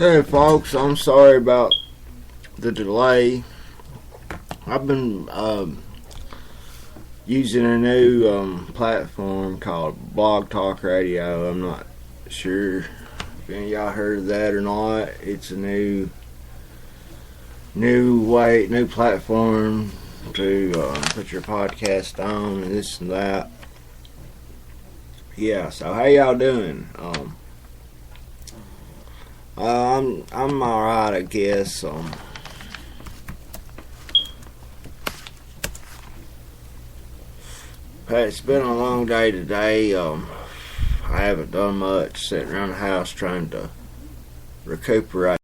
Hey folks, I'm sorry about the delay. I've been using a new platform called Blog Talk Radio. I'm not sure if any of y'all heard of that or not. It's a new platform to put your podcast on and this and that. Yeah, so how y'all doing? I'm alright, I guess. It's been a long day today. I haven't done much, sitting around the house trying to recuperate.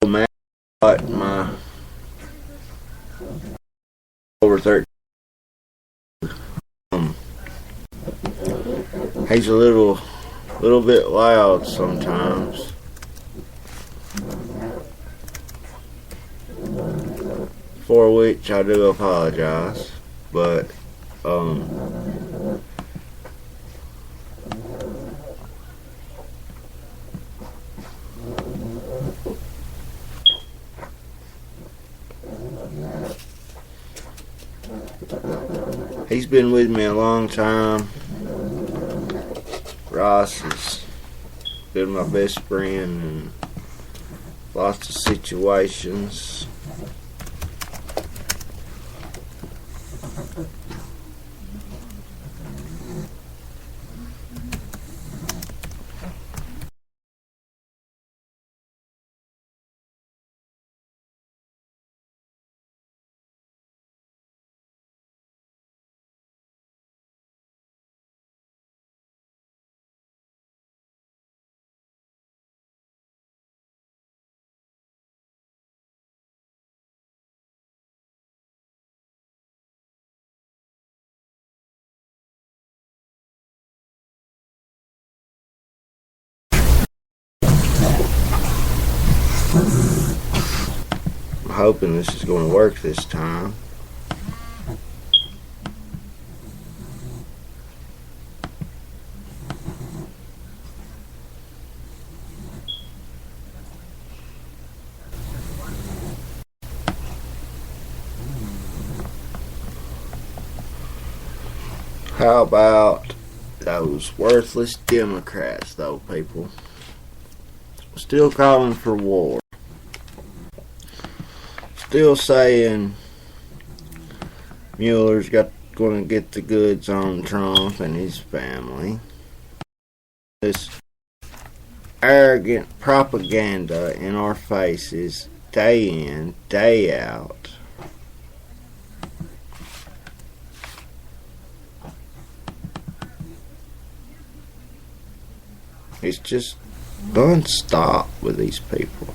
Man, my over 13. He's a little bit loud sometimes. For which I do apologize, but he's been with me a long time. Ross has been my best friend in lots of situations. I'm hoping this is going to work this time. How about those worthless Democrats, though, people? Still calling for war. Still saying Mueller's going to get the goods on Trump and his family. This arrogant propaganda in our faces, day in, day out. It's just non-stop with these people.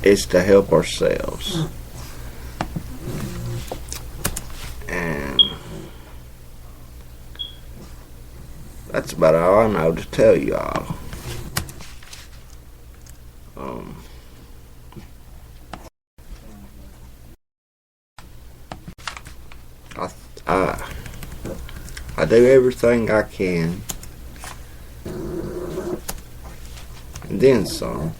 It's to help ourselves. And that's about all I know to tell y'all. Um, I, I, I do everything I can, and then some.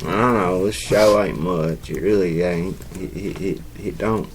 I don't know, this show ain't much. It really ain't. It don't.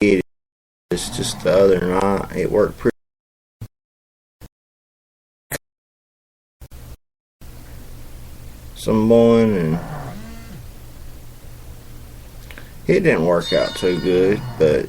It's just the other night. It worked pretty. Someone, and it didn't work out too good, but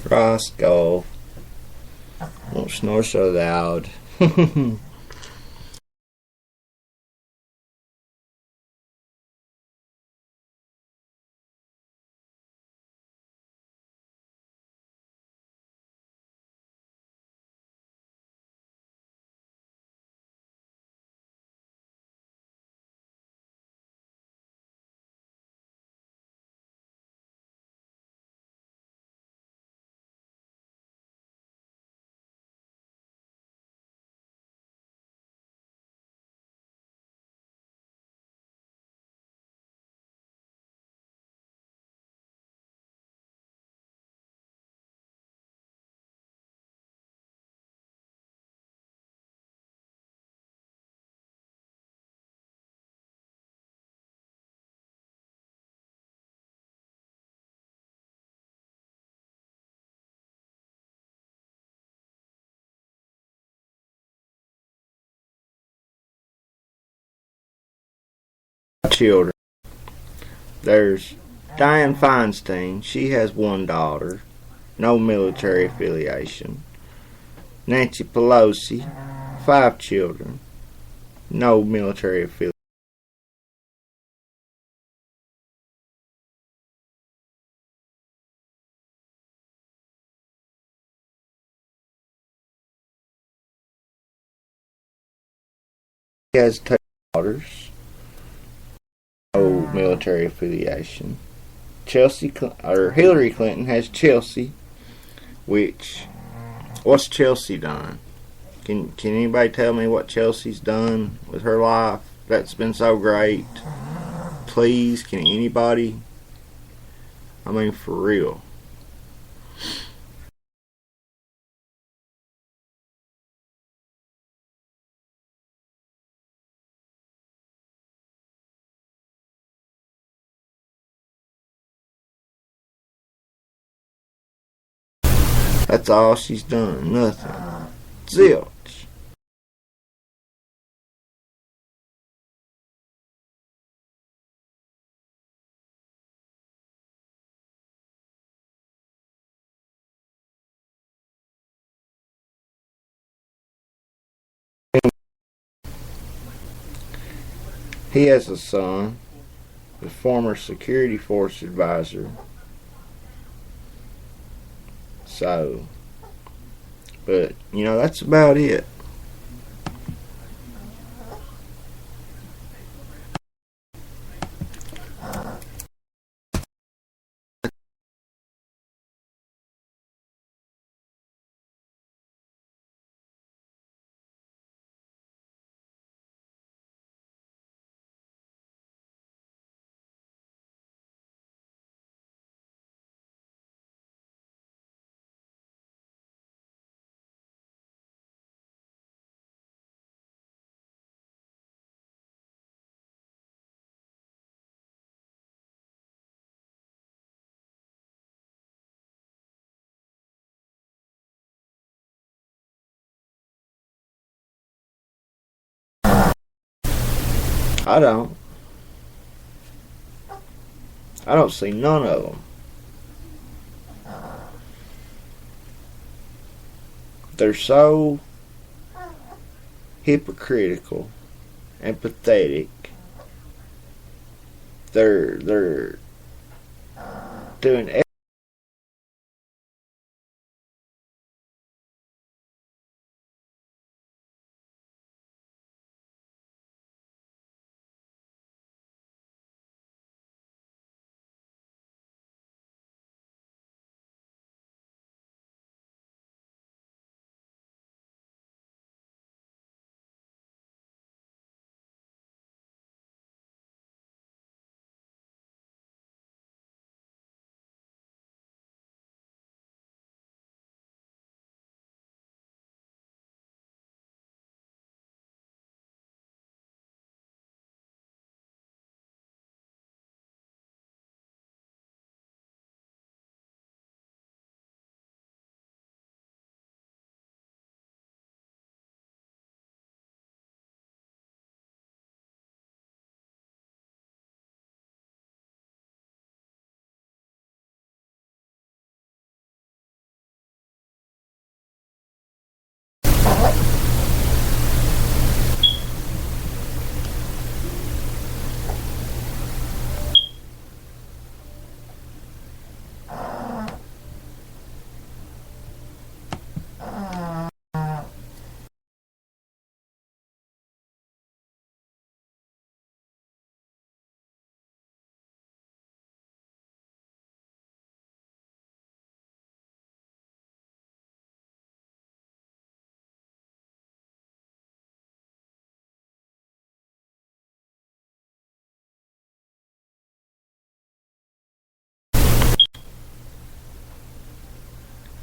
Roscoe. Don't snore so loud. Children. There's Dianne Feinstein. She has one daughter. No military affiliation. Nancy Pelosi. 5 children. No military affiliation. She has 2 daughters. No military affiliation. Hillary Clinton has Chelsea, which what's Chelsea done? Can anybody tell me what Chelsea's done with her life that's been so great? Please, can anybody? I mean, for real. That's all she's done. Nothing. Zilch. He has a son, the former security force advisor. So, but that's about it. I don't. I don't see none of them. They're so hypocritical and pathetic. They're doing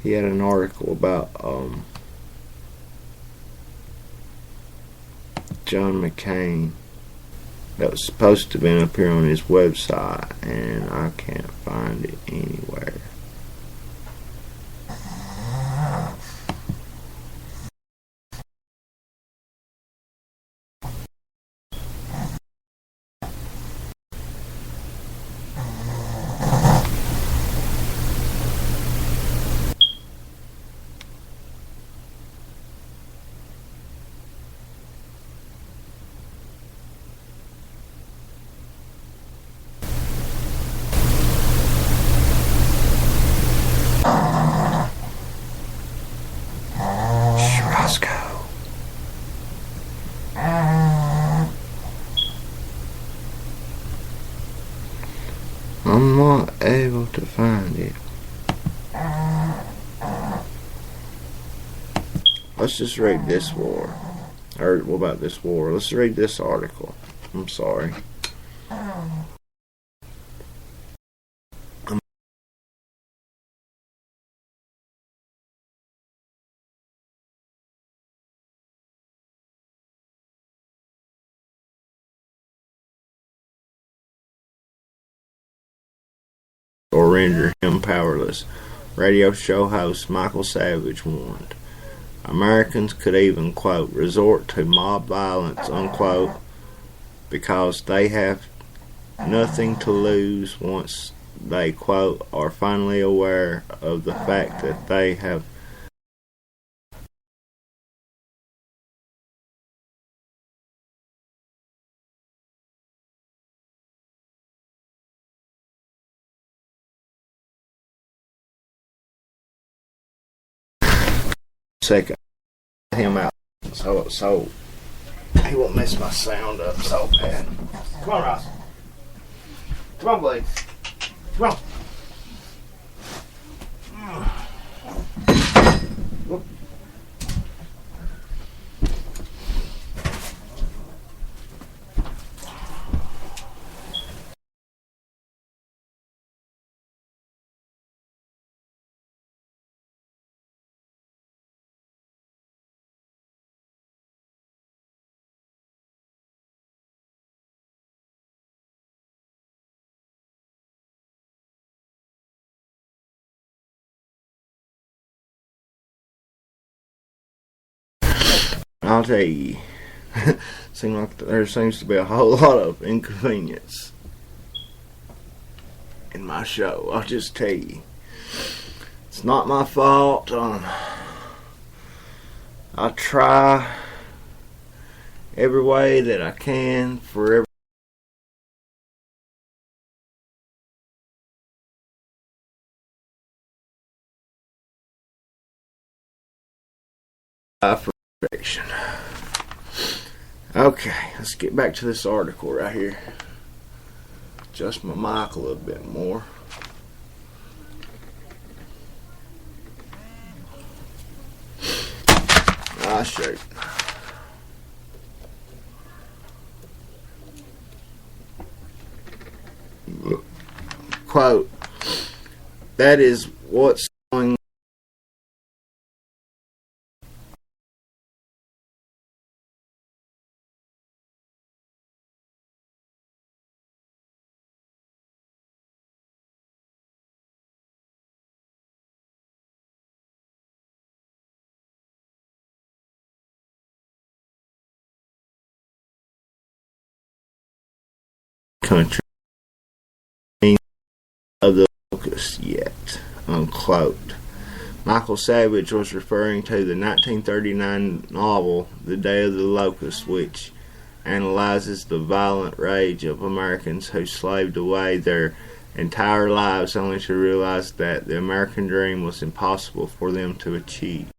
he had an article about John McCain that was supposed to have been up here on his website, and I can't find it anywhere. I'm not able to find it. Let's just read this war. Or what about this war? Let's read this article. I'm sorry. Or render him powerless. Radio show host Michael Savage warned. Americans could even, quote, resort to mob violence, unquote, because they have nothing to lose once they, quote, are finally aware of the fact that they have second him out so he won't mess my sound up so bad. Come on, Ross. Come on, Blake. Come on. I'll tell you, seems like there seems to be a whole lot of inconvenience in my show. I'll just tell you, it's not my fault. I try every way that I can for perfection. Okay, let's get back to this article right here. Adjust my mic a little bit more. I'll show you. Quote, that is what's going country of the locust yet, unquote. Michael Savage was referring to the 1939 novel The Day of the Locust, which analyzes the violent rage of Americans who slaved away their entire lives only to realize that the American dream was impossible for them to achieve.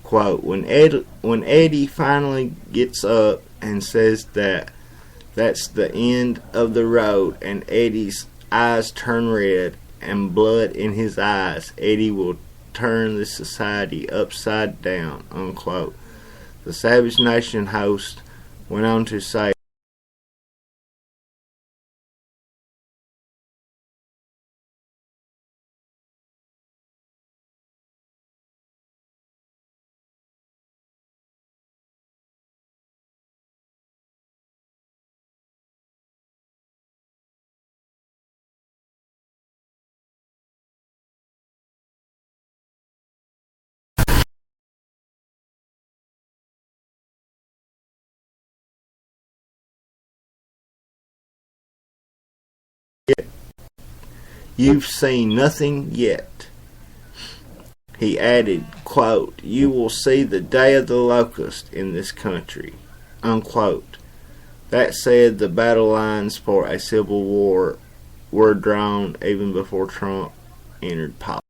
Quote, when Eddie finally gets up and says that that's the end of the road, and Eddie's eyes turn red and blood in his eyes, Eddie will turn this society upside down, unquote. The Savage Nation host went on to say, You've seen nothing yet. He added, quote, "You will see the day of the locust in this country," unquote. That said, the battle lines for a civil war were drawn even before Trump entered politics.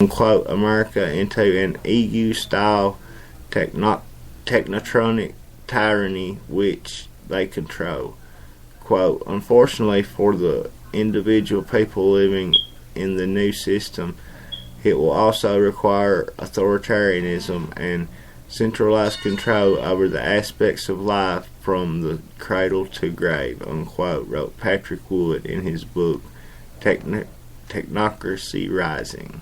Quote, America into an EU-style technotronic tyranny which they control. Quote, unfortunately for the individual people living in the new system, it will also require authoritarianism and centralized control over the aspects of life from the cradle to grave, unquote, wrote Patrick Wood in his book Technocracy Rising.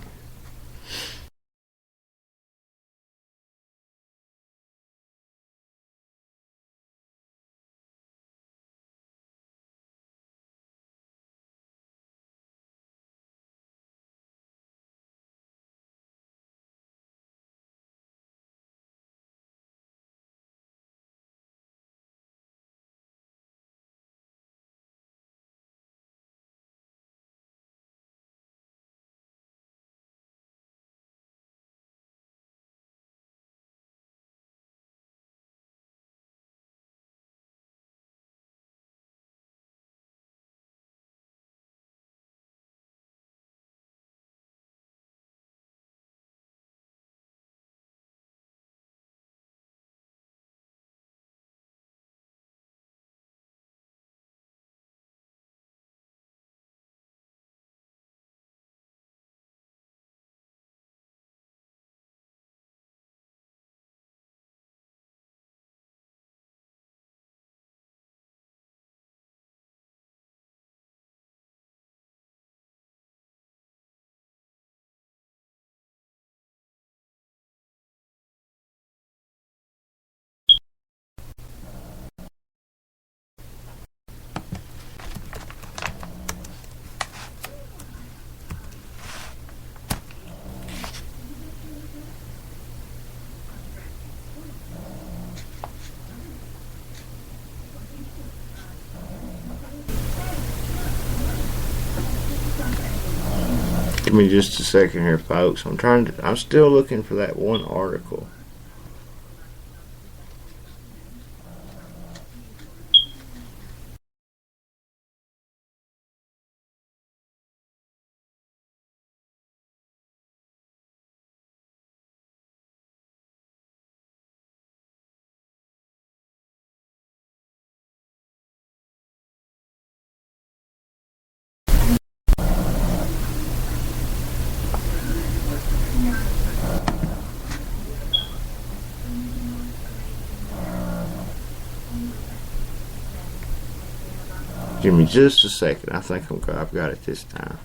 Give me just a second here, folks. I'm still looking for that one article. Give me just a second. I think I've got it this time.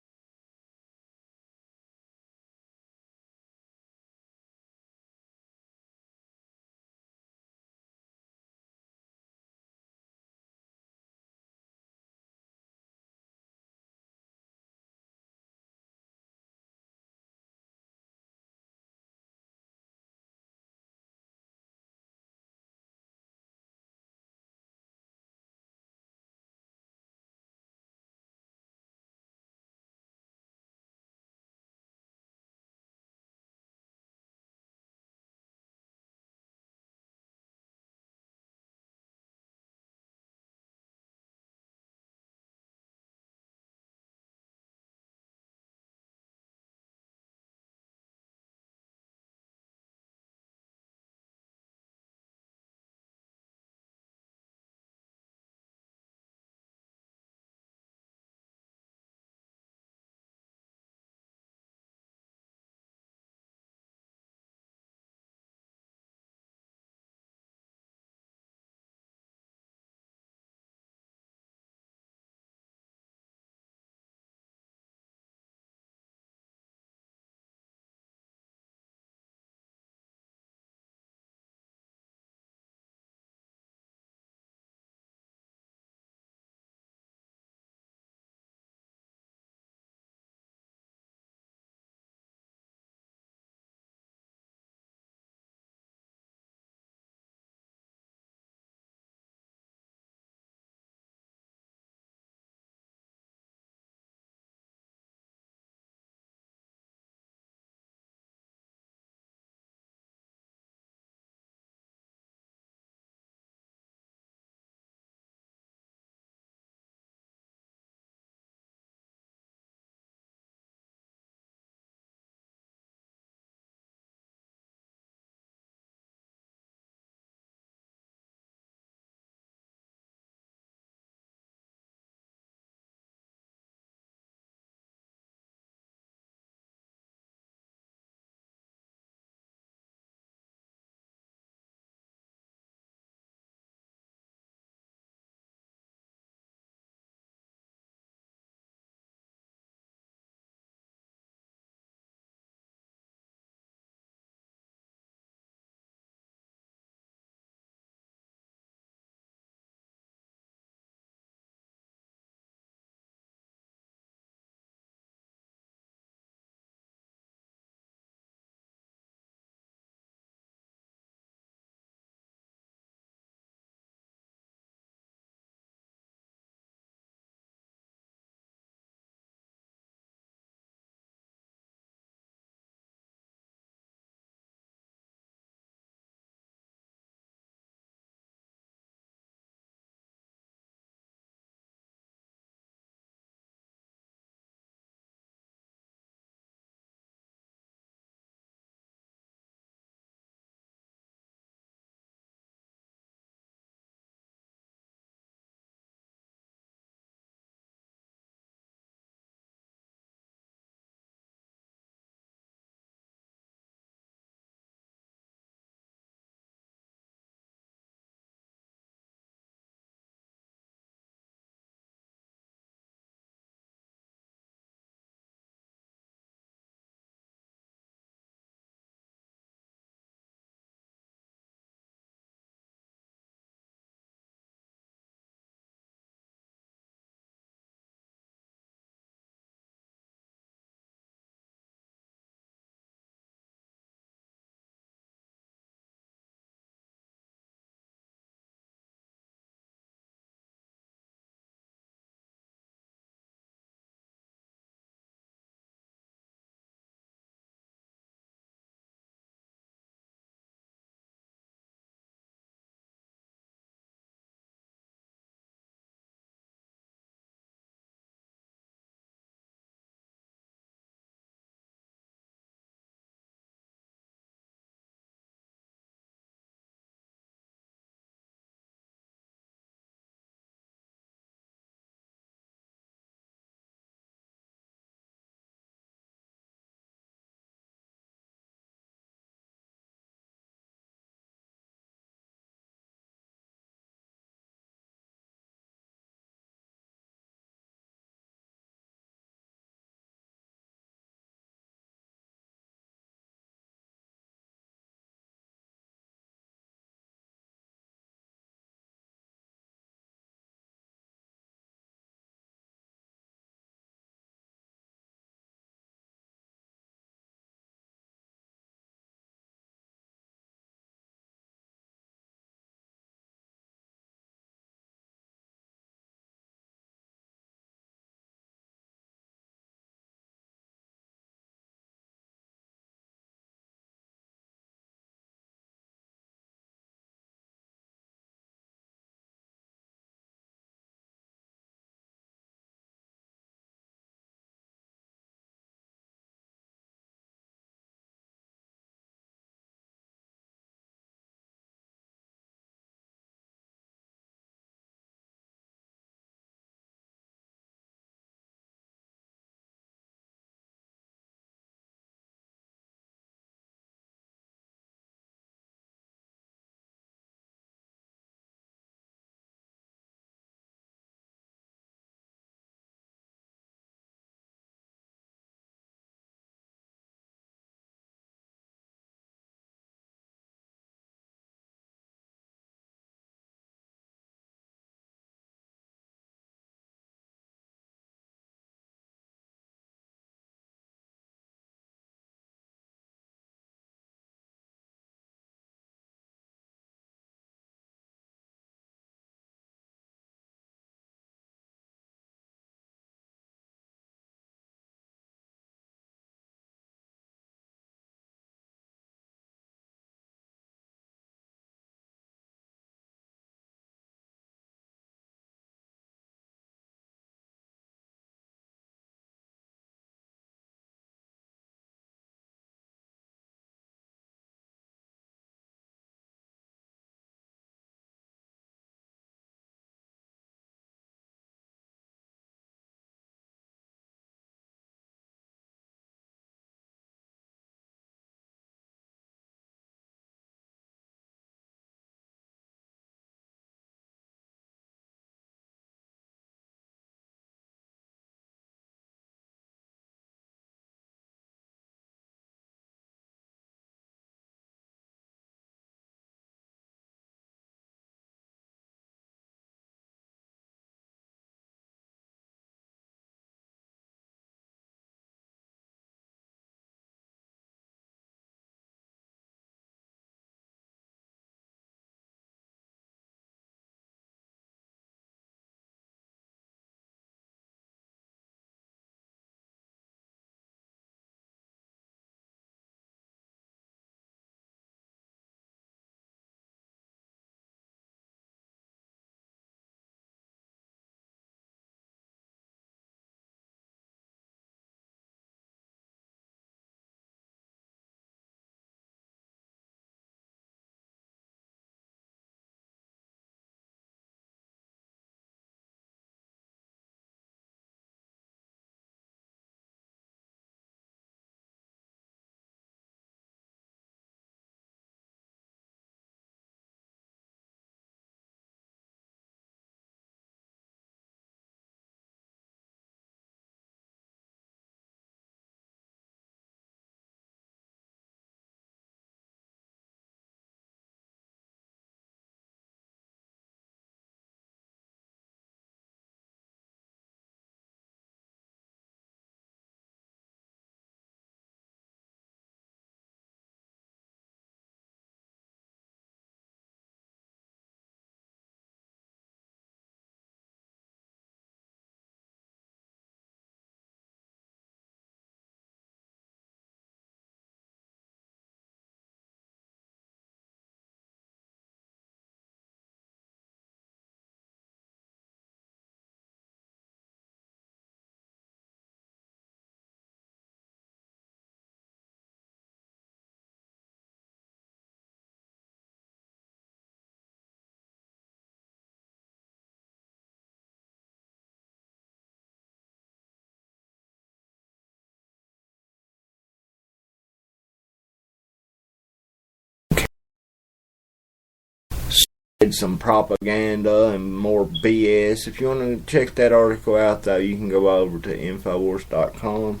some propaganda and more BS. If you want to check that article out, though, you can go over to Infowars.com.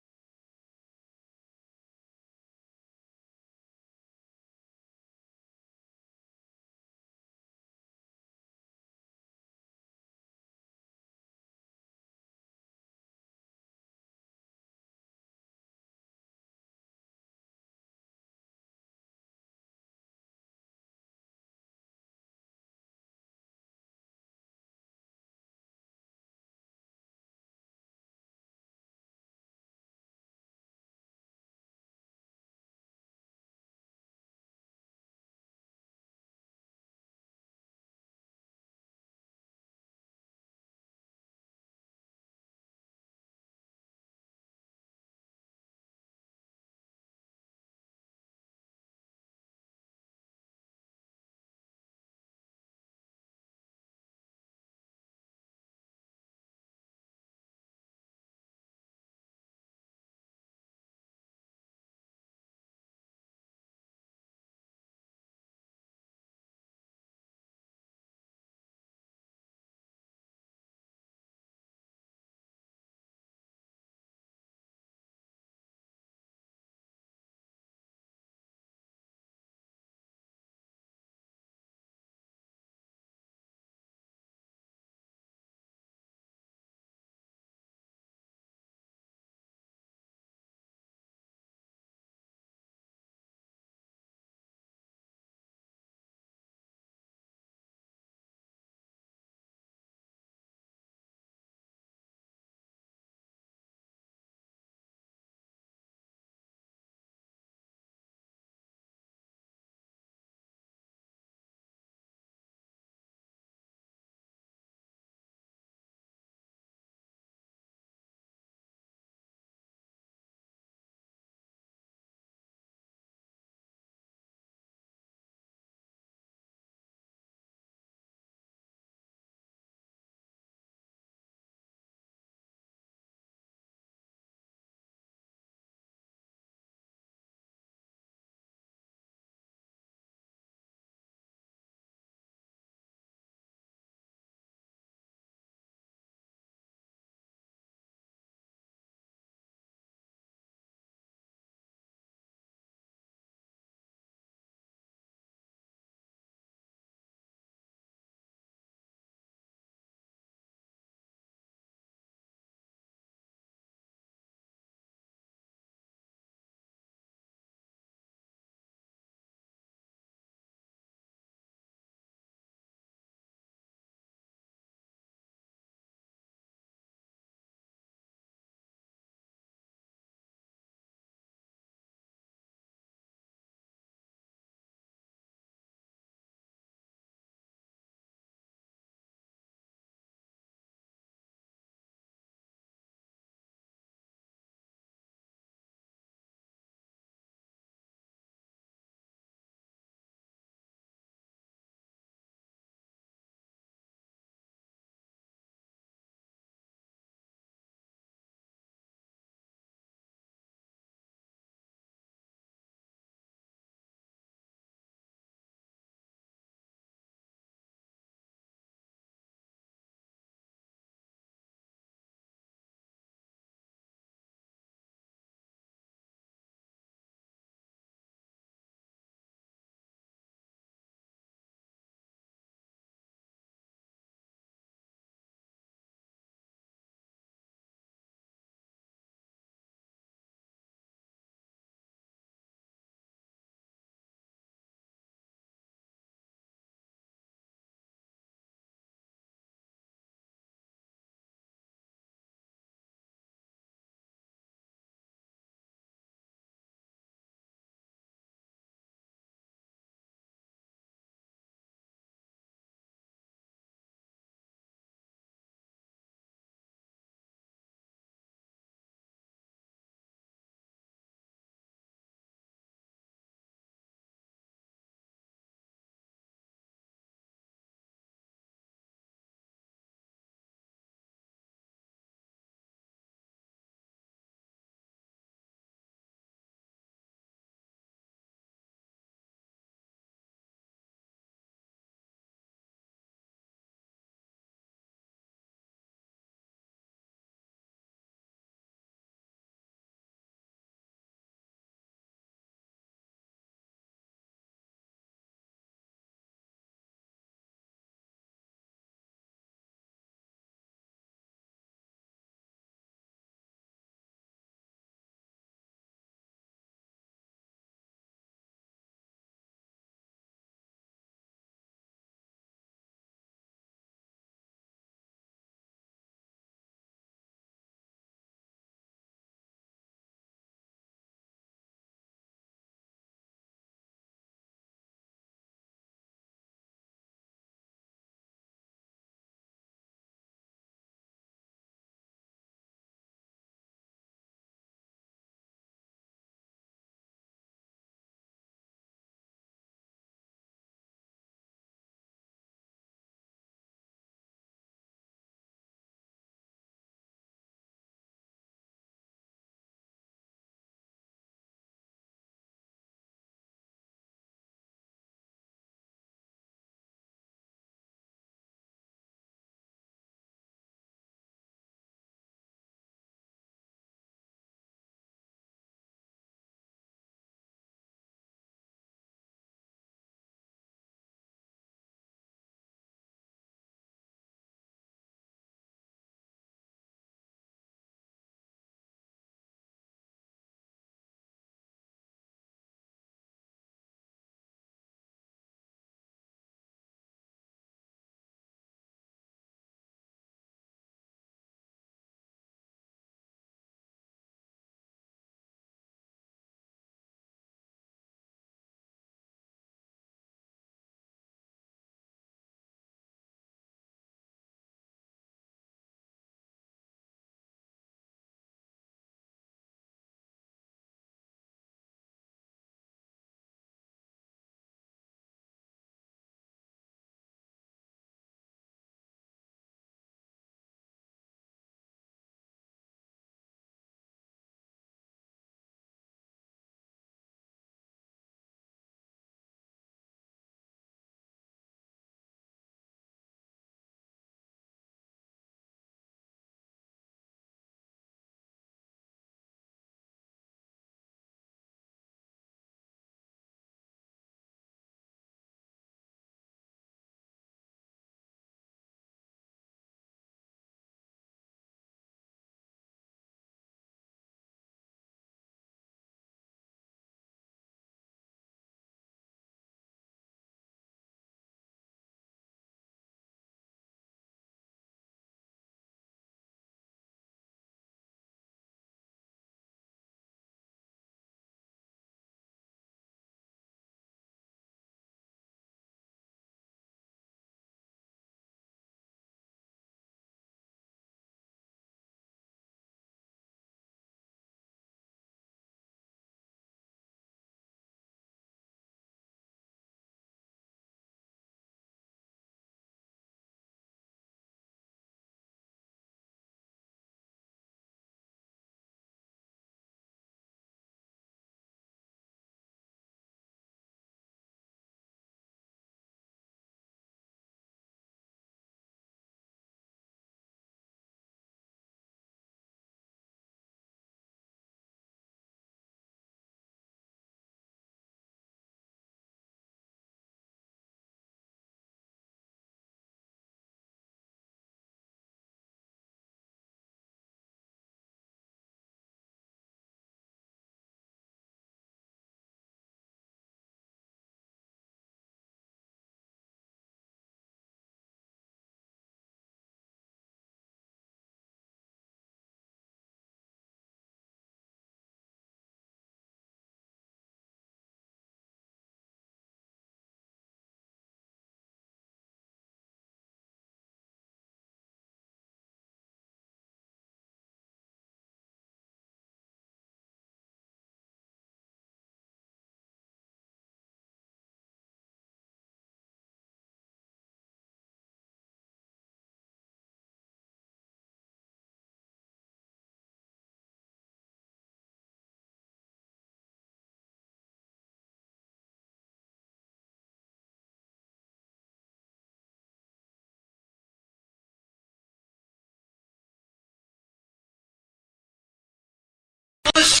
countless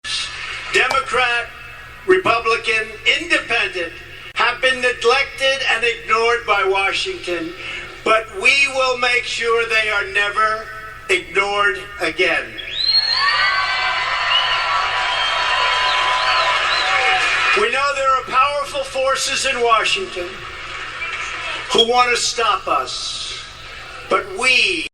citizens, Democrat, Republican, Independent, have been neglected and ignored by Washington, but we will make sure they are never ignored again. We know there are powerful forces in Washington who want to stop us, but we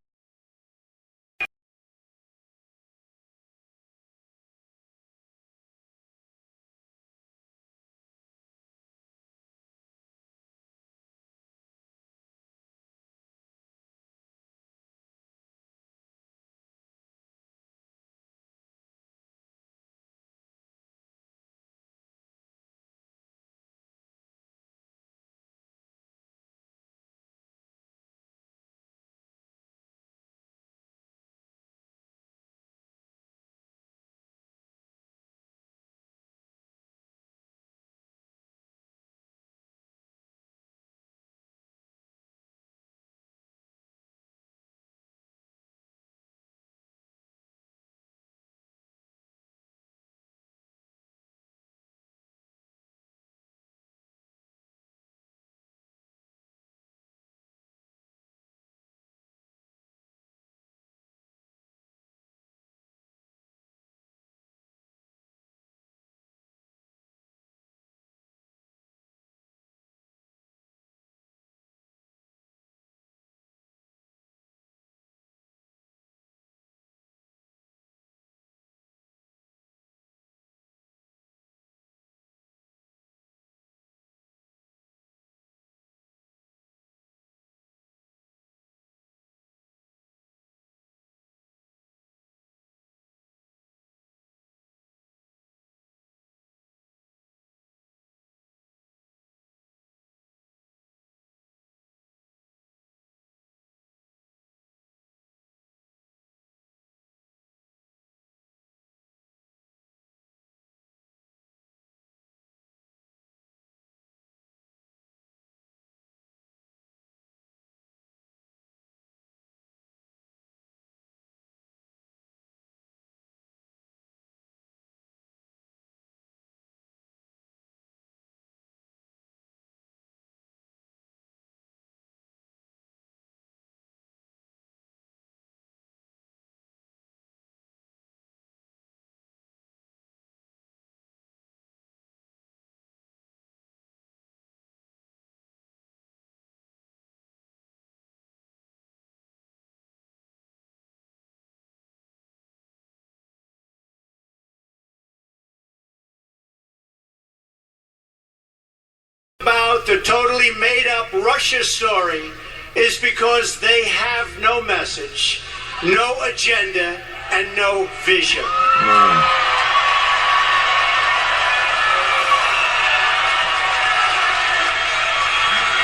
about the totally made-up Russia story is because they have no message, no agenda, and no vision.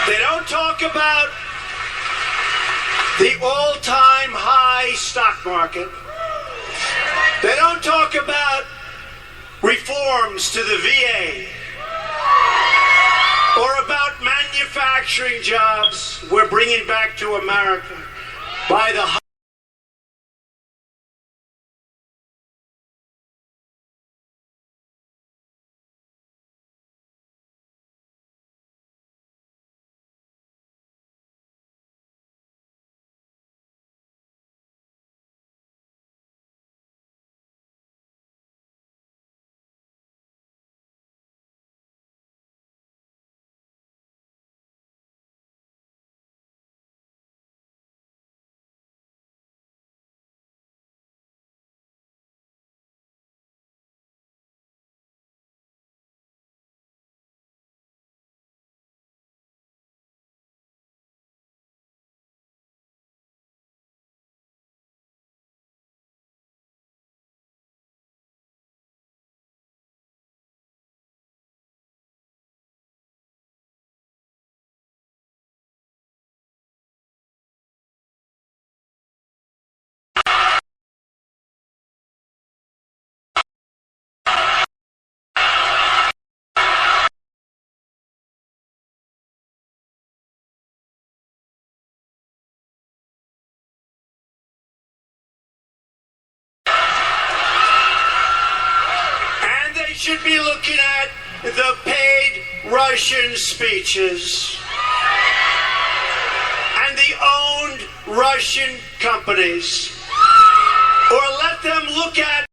They don't talk about the all-time high stock market. They don't talk about reforms to the VA or about manufacturing jobs we're bringing back to America by the should be looking at the paid Russian speeches and the owned Russian companies. Or let them look at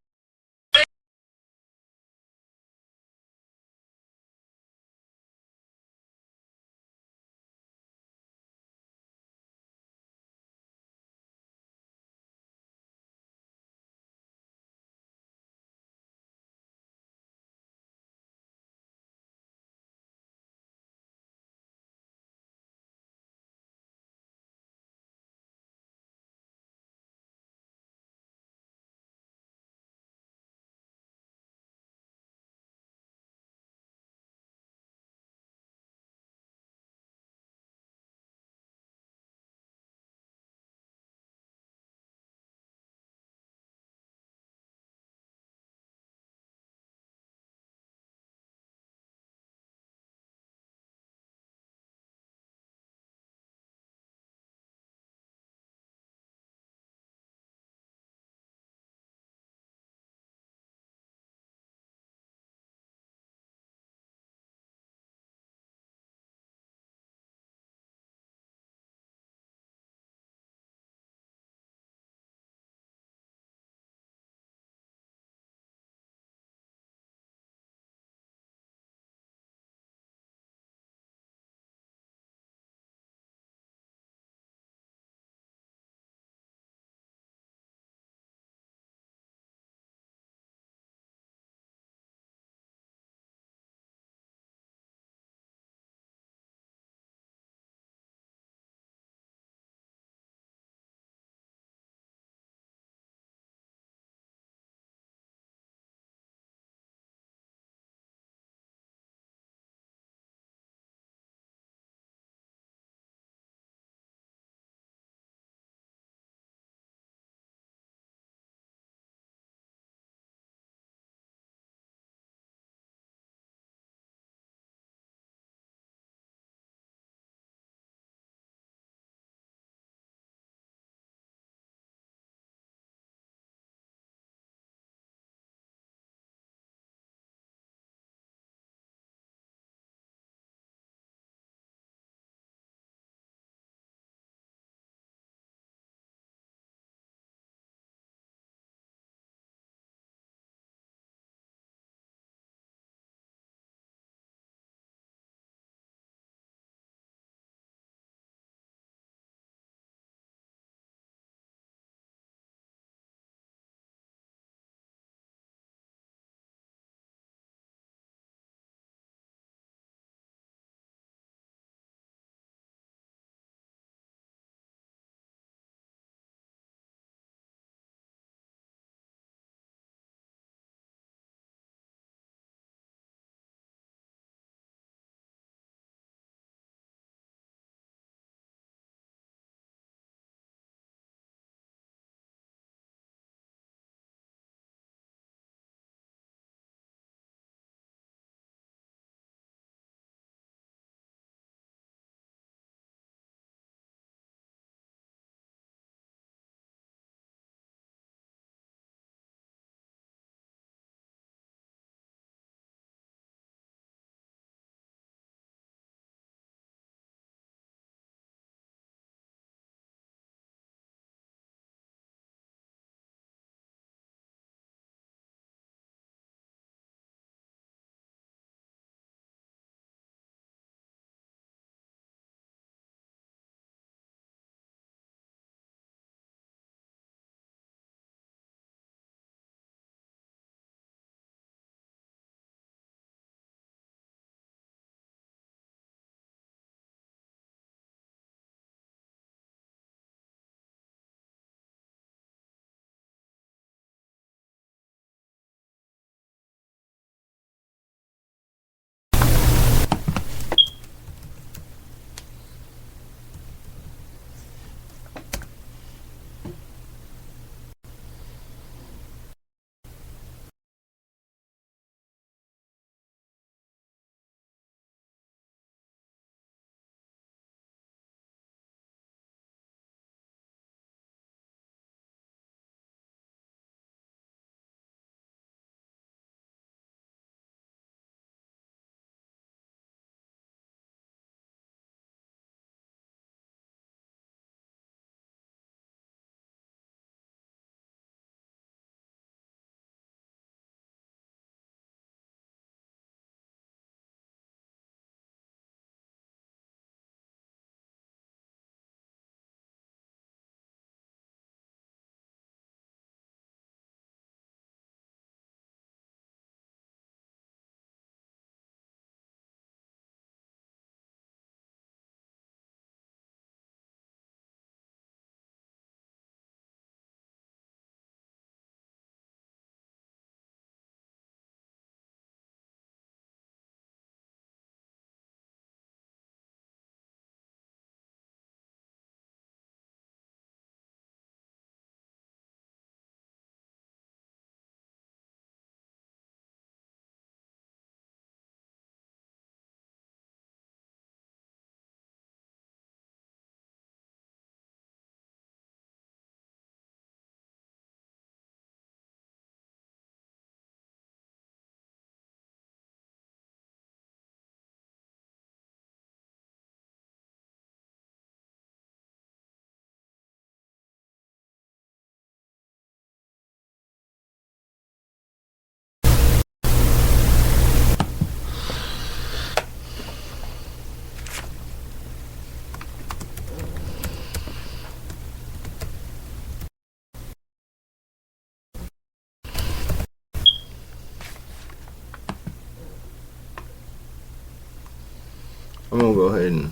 I'm going to go ahead and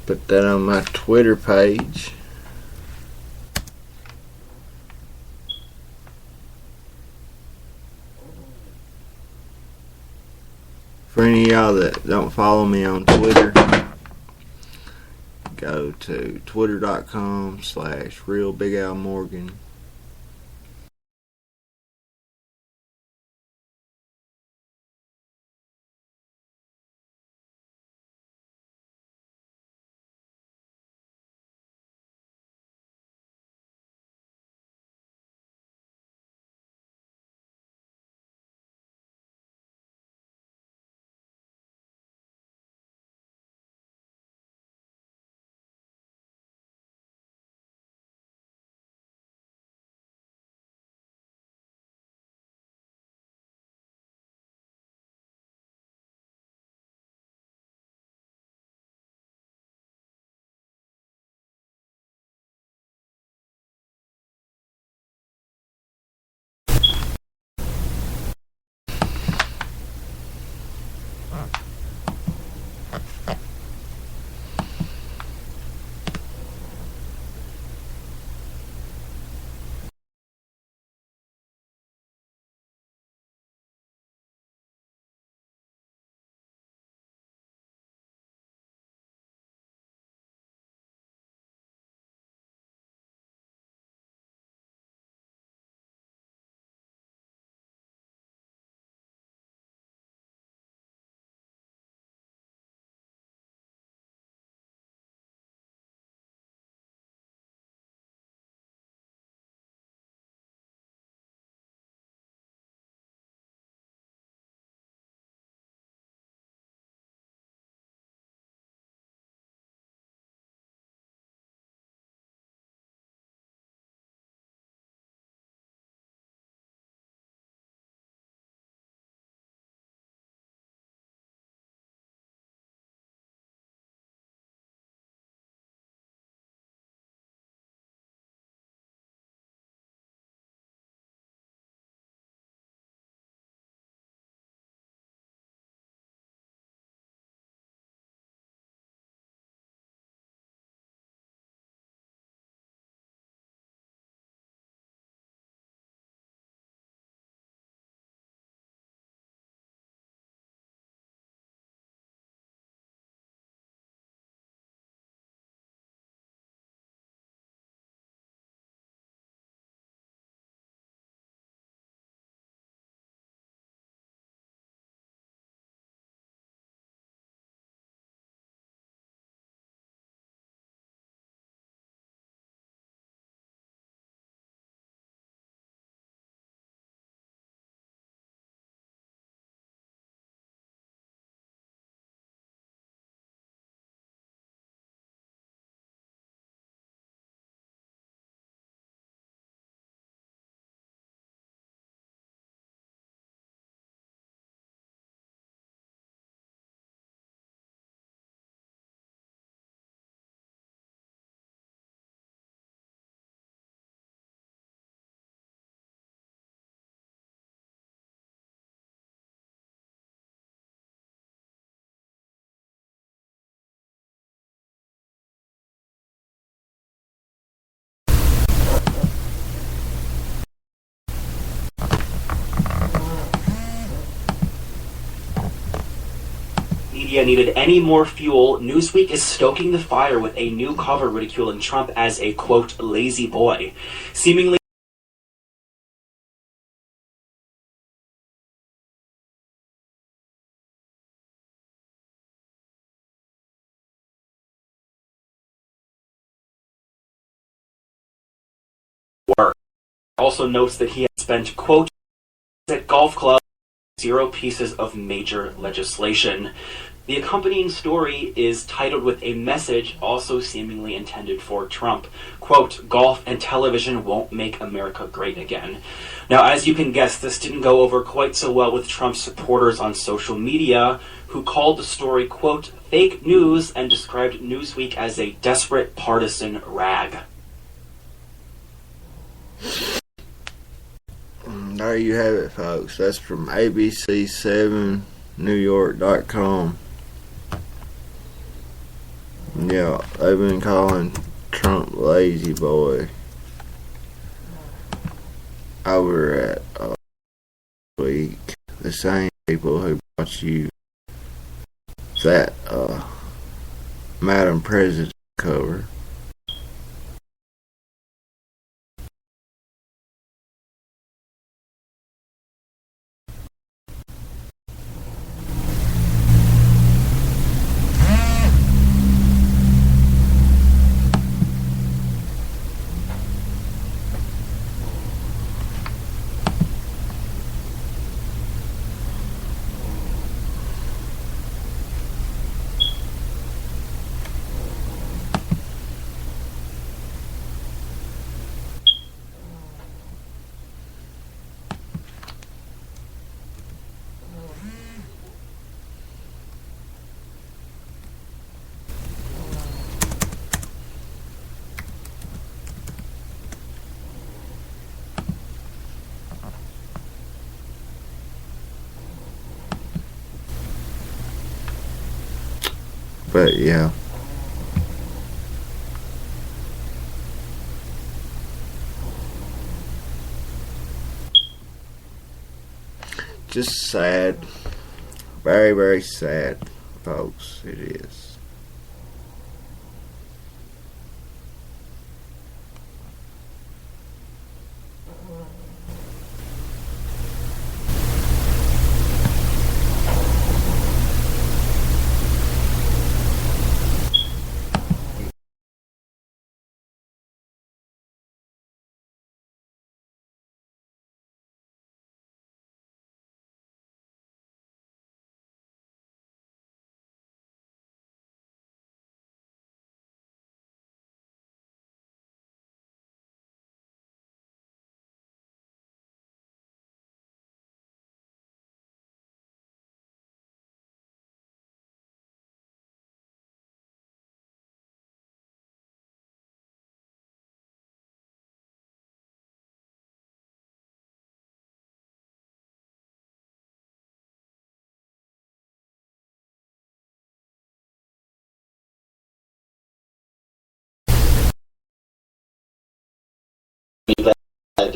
put that on my Twitter page. For any of y'all that don't follow me on Twitter, go to twitter.com/realbigalmorgan. Media needed any more fuel, Newsweek is stoking the fire with a new cover ridiculing Trump as a, quote, lazy boy. Seemingly work. Also notes that he has spent, quote, at golf club 0 pieces of major legislation. The accompanying story is titled with a message also seemingly intended for Trump. Quote, golf and television won't make America great again. Now, as you can guess, this didn't go over quite so well with Trump's supporters on social media, who called the story, quote, fake news, and described Newsweek as a desperate partisan rag. There you have it, folks. That's from ABC7NewYork.com. Yeah, they've been calling Trump lazy boy over at week. The same people who brought you that Madam President cover. But yeah. Just sad. Very, very sad, folks. It is.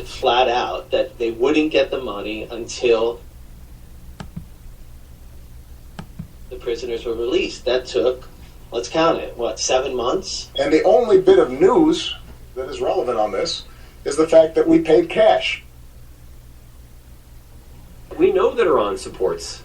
Flat out that they wouldn't get the money until the prisoners were released. That took, let's count it, 7 months? And the only bit of news that is relevant on this is the fact that we paid cash. We know that Iran supports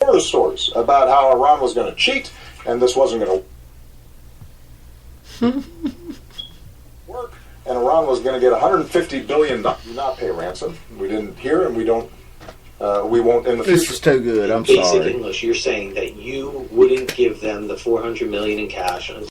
horror stories about how Iran was going to cheat and this wasn't going to work, and Iran was going to get $150 billion. Do not pay ransom. We didn't hear, and we don't. We won't in the future. This is too good. I'm basic sorry. English. You're saying that you wouldn't give them the $400 million in cash until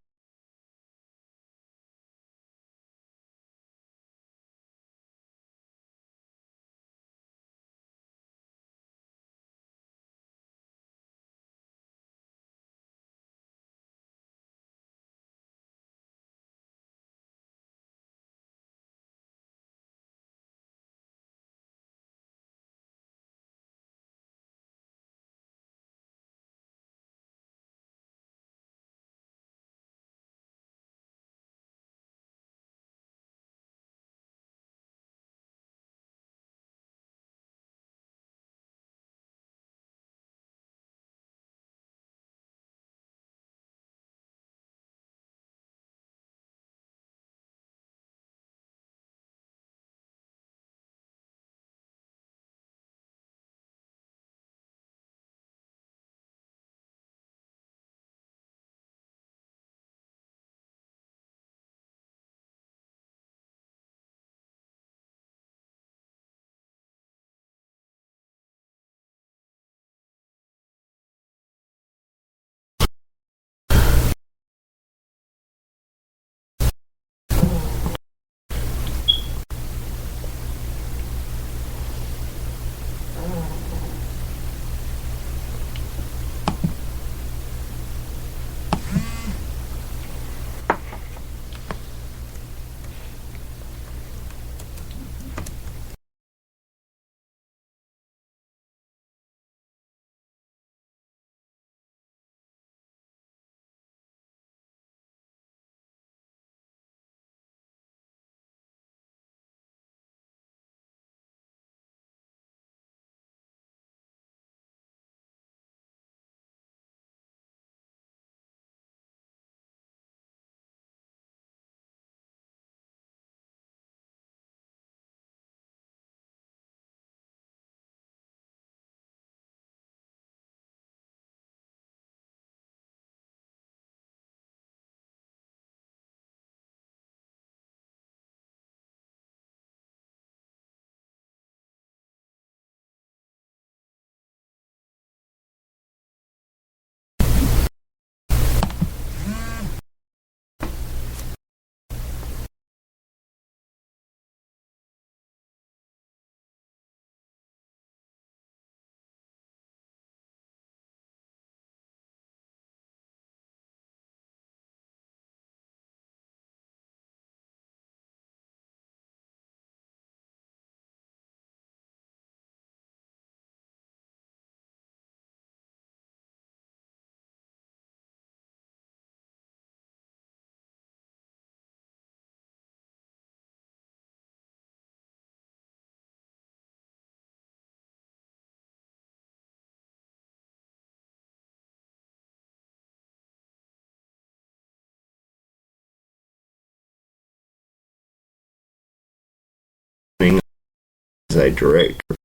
a director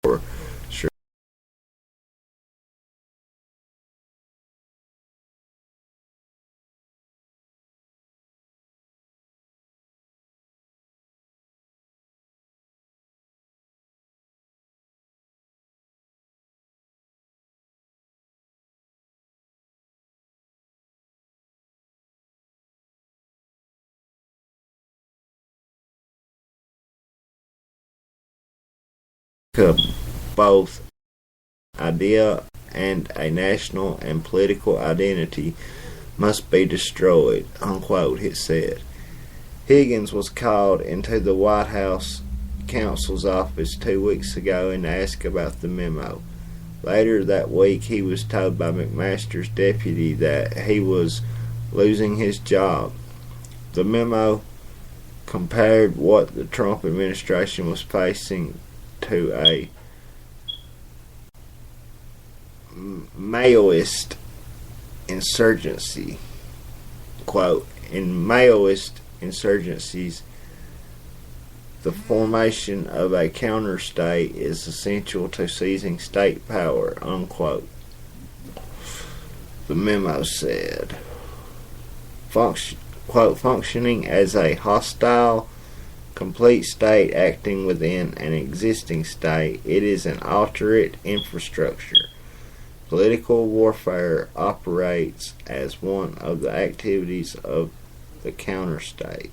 for both idea and a national and political identity must be destroyed, unquote, it said. Higgins was called into the White House counsel's office 2 weeks ago and asked about the memo. Later that week, he was told by McMaster's deputy that he was losing his job. The memo compared what the Trump administration was facing to a Maoist insurgency. Quote, in Maoist insurgencies, the formation of a counter-state is essential to seizing state power, unquote. The memo said, quote, functioning as a hostile, complete state acting within an existing state, it is an alternate infrastructure. Political warfare operates as one of the activities of the counter-state.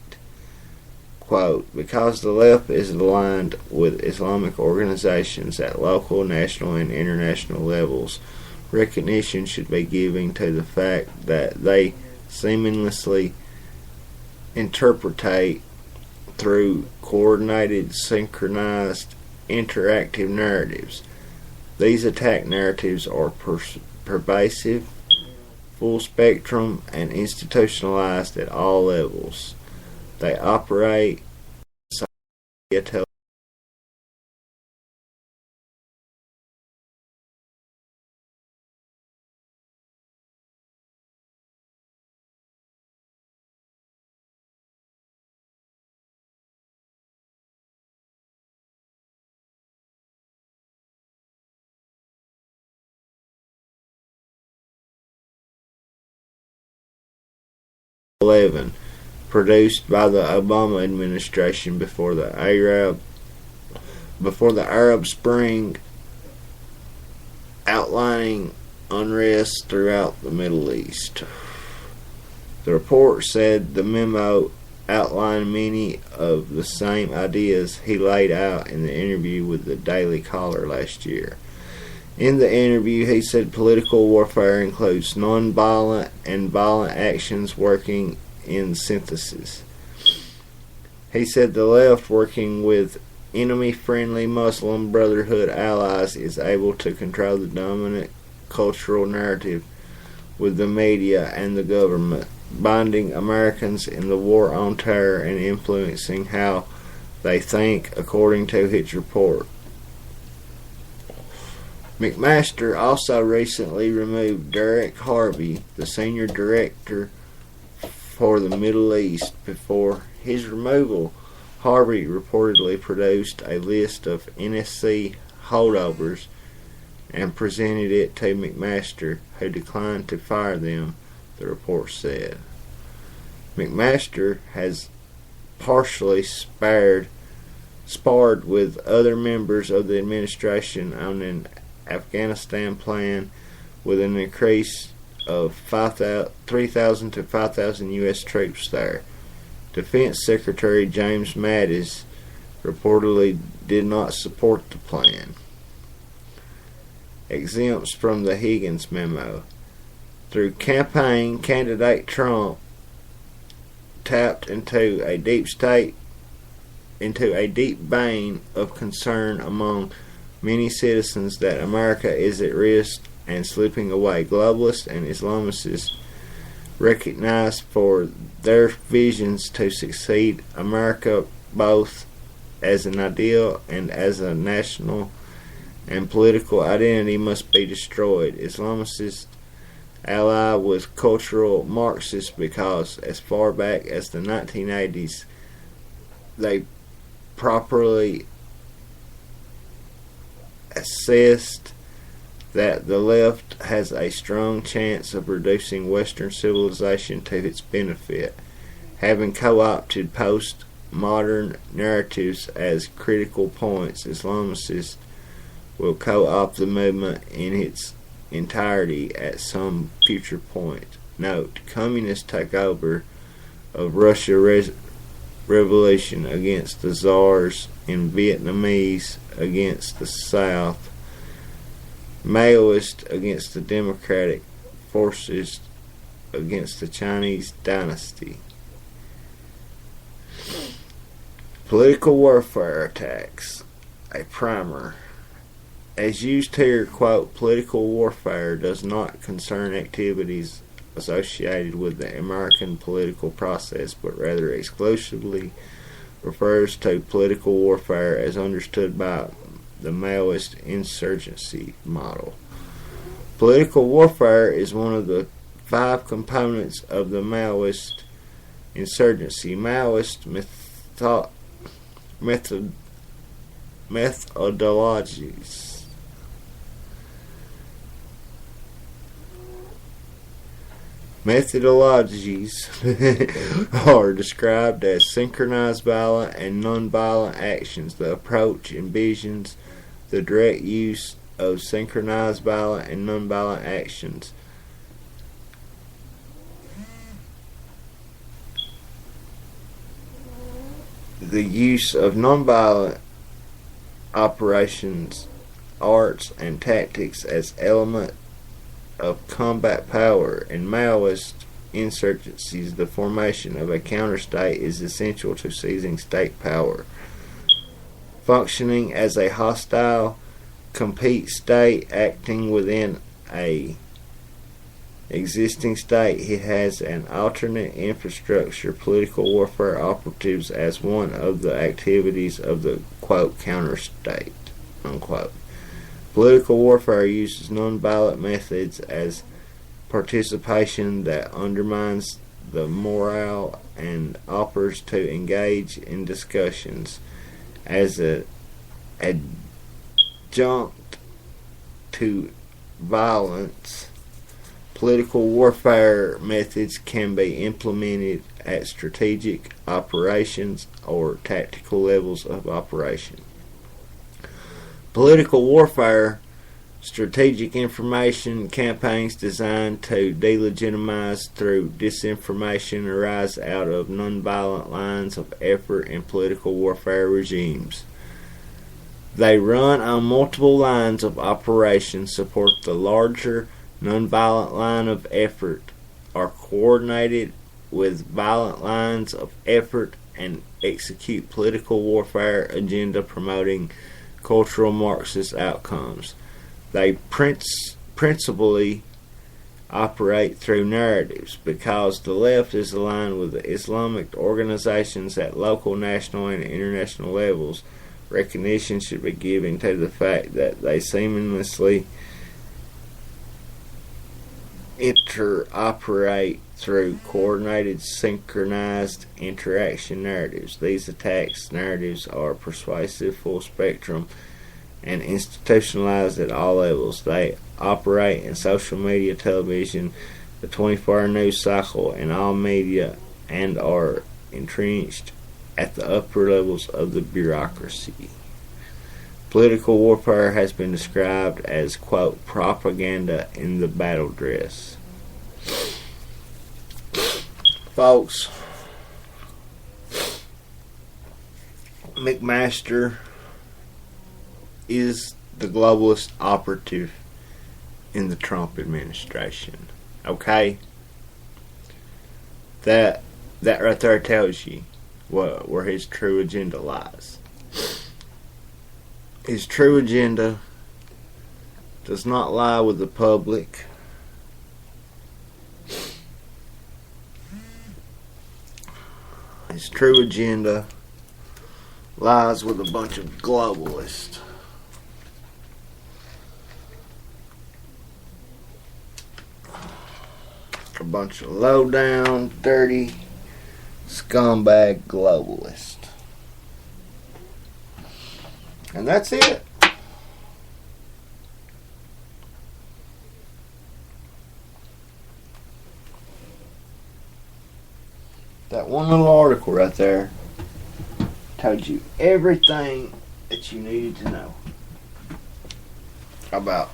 Quote, because the left is aligned with Islamic organizations at local, national, and international levels, recognition should be given to the fact that they seamlessly interpretate through coordinated, synchronized, interactive narratives. These attack narratives are pervasive, full spectrum, and institutionalized at all levels. They operate via 11, produced by the Obama administration before the Arab Spring, outlining unrest throughout the Middle East. The report said the memo outlined many of the same ideas he laid out in the interview with the Daily Caller last year. In the interview, he said political warfare includes nonviolent and violent actions working in synthesis. He said the left, working with enemy-friendly Muslim Brotherhood allies, is able to control the dominant cultural narrative with the media and the government, binding Americans in the war on terror and influencing how they think, according to his report. McMaster also recently removed Derek Harvey, the senior director for the Middle East. Before his removal, Harvey reportedly produced a list of NSC holdovers and presented it to McMaster, who declined to fire them, the report said. McMaster has partially sparred with other members of the administration on an Afghanistan plan with an increase of 3,000 to 5,000 U.S. troops there. Defense Secretary James Mattis reportedly did not support the plan. Exempts from the Higgins memo. Through campaign, candidate Trump tapped into a deep vein of concern among many citizens that America is at risk and slipping away. Globalists and Islamists recognized for their visions to succeed America both as an ideal and as a national and political identity must be destroyed. Islamists ally with cultural Marxists because as far back as the 1980s they properly assessed that the left has a strong chance of reducing Western civilization to its benefit, having co-opted post-modern narratives as critical points. Islamists will co-opt the movement in its entirety at some future point. Note: communist takeover of Russia revolution against the Tsars and Vietnamese against the South, Maoist against the democratic forces against the Chinese dynasty. Political warfare attacks. A primer. As used here, quote, political warfare does not concern activities associated with the American political process, but rather exclusively refers to political warfare as understood by the Maoist insurgency model. Political warfare is one of the 5 components of the Maoist insurgency. Maoist methodologies are described as synchronized violent and non-violent actions. The approach envisions the direct use of synchronized violent and non-violent actions. The use of non-violent operations, arts, and tactics as element of combat power. In Maoist insurgencies, the formation of a counter-state is essential to seizing state power. Functioning as a hostile, compete state acting within a existing state, it has an alternate infrastructure. Political warfare operatives as one of the activities of the, quote, counter-state, unquote. Political warfare uses non-violent methods as participation that undermines the morale and offers to engage in discussions as an adjunct to violence. Political warfare methods can be implemented at strategic operations or tactical levels of operation. Political warfare, strategic information campaigns designed to delegitimize through disinformation arise out of nonviolent lines of effort in political warfare regimes. They run on multiple lines of operation, support the larger nonviolent line of effort, are coordinated with violent lines of effort, and execute political warfare agenda promoting cultural Marxist outcomes. They principally operate through narratives because the left is aligned with the Islamic organizations at local, national, and international levels. Recognition should be given to the fact that they seamlessly interoperate through coordinated, synchronized interaction narratives. These attacks narratives are persuasive, full spectrum, and institutionalized at all levels. They operate in social media, television, the 24-hour news cycle, and all media, and are entrenched at the upper levels of the bureaucracy. Political warfare has been described as, quote, propaganda in the battle dress. Folks, McMaster is the globalist operative in the Trump administration. Okay? That right there tells you where his true agenda lies. His true agenda does not lie with the public. His true agenda lies with a bunch of globalists. A bunch of low-down, dirty, scumbag globalists. And that's it. article right there. Told you everything that you needed to know about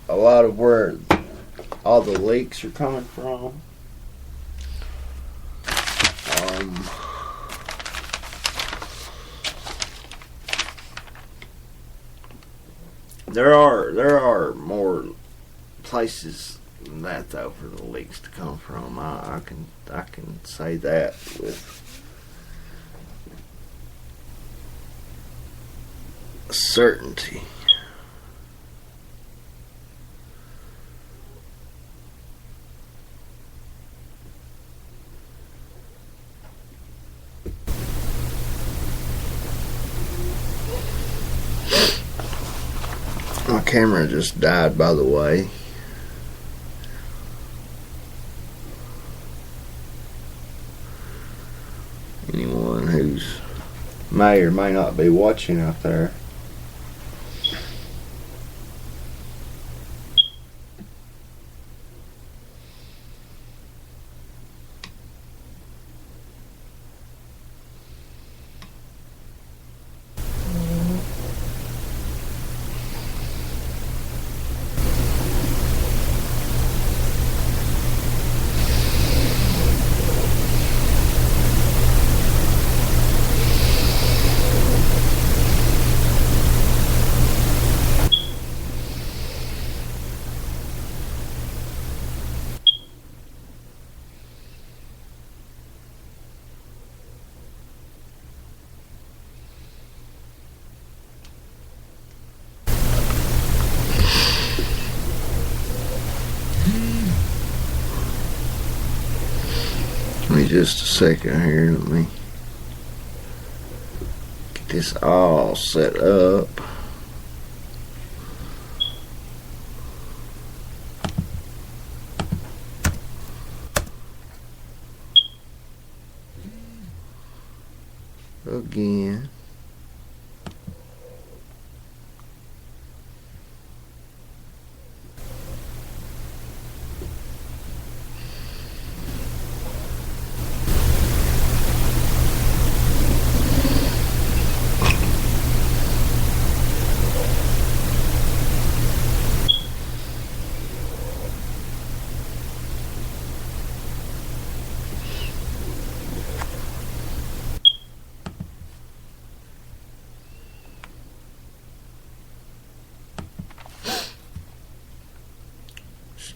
a lot of where all the leaks are coming from. There are more places than that though for the leaks to come from. I can say that with certainty. My camera just died, by the way. Anyone who's may or may not be watching out there, give me just a second here. Let me get this all set up. Again.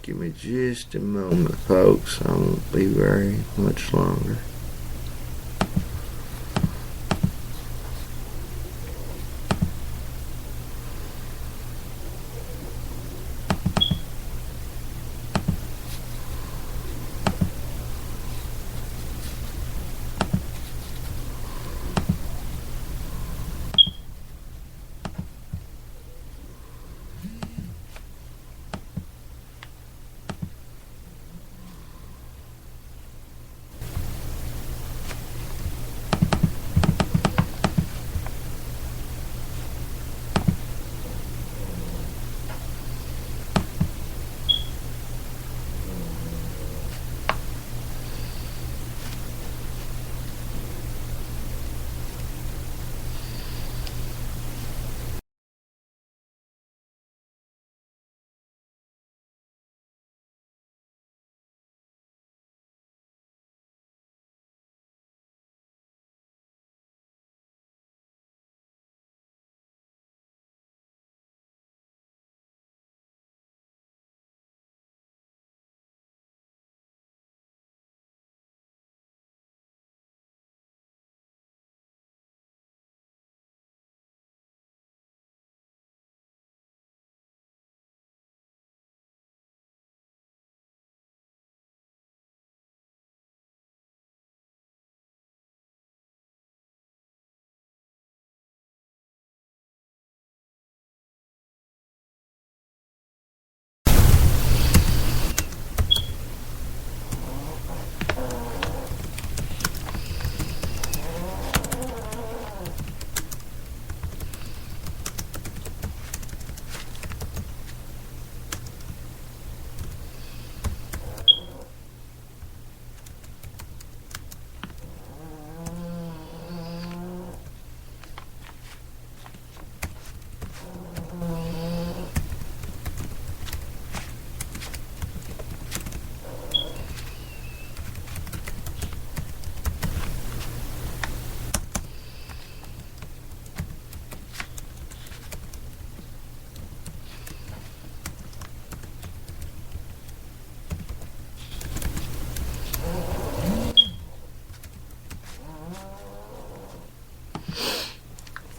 Give me just a moment, folks. I won't be very much longer.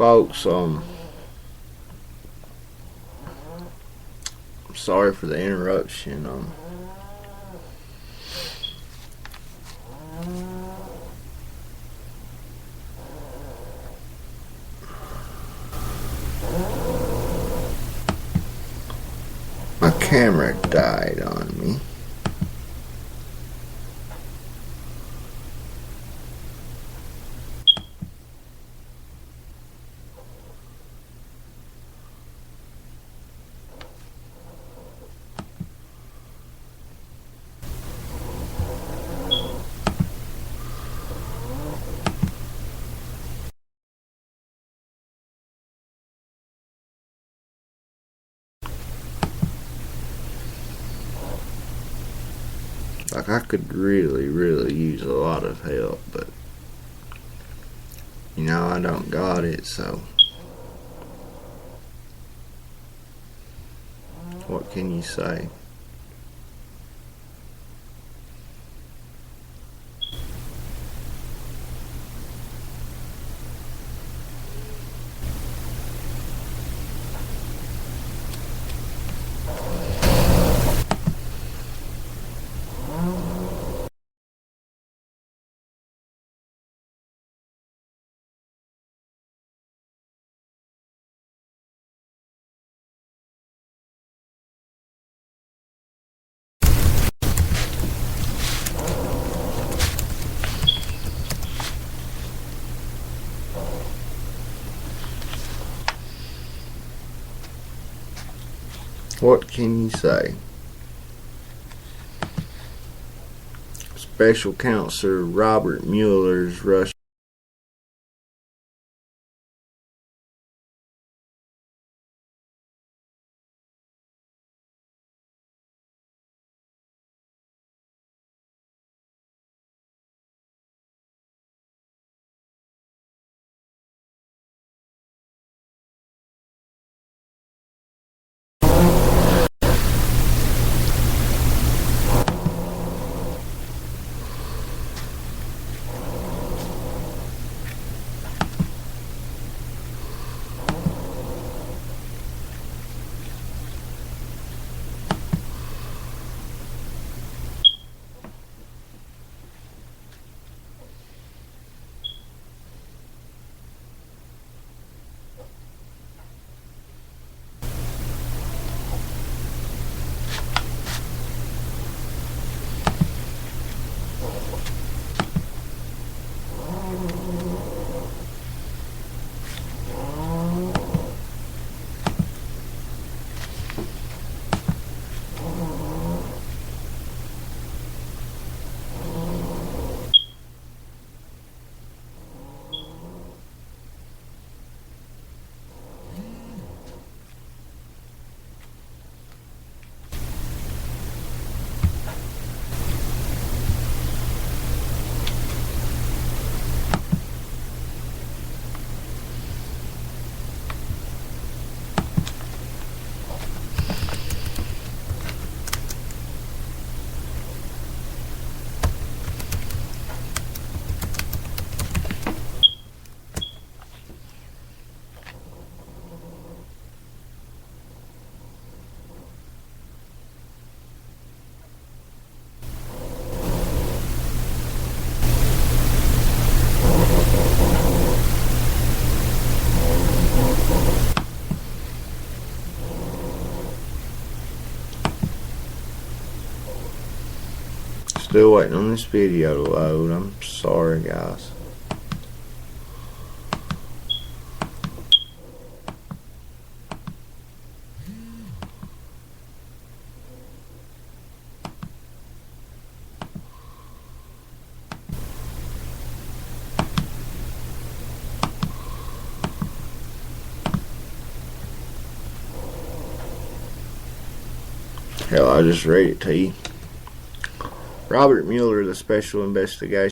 folks, I'm sorry for the interruption. My camera died on me. Like, I could really, really use a lot of help, but, you know, I don't got it, so what can you say? What can you say? Special Counselor Robert Mueller's Russia. Still waiting on this video to load. I'm sorry, guys. Hell, I just read it to you. Robert Mueller, the special investigation.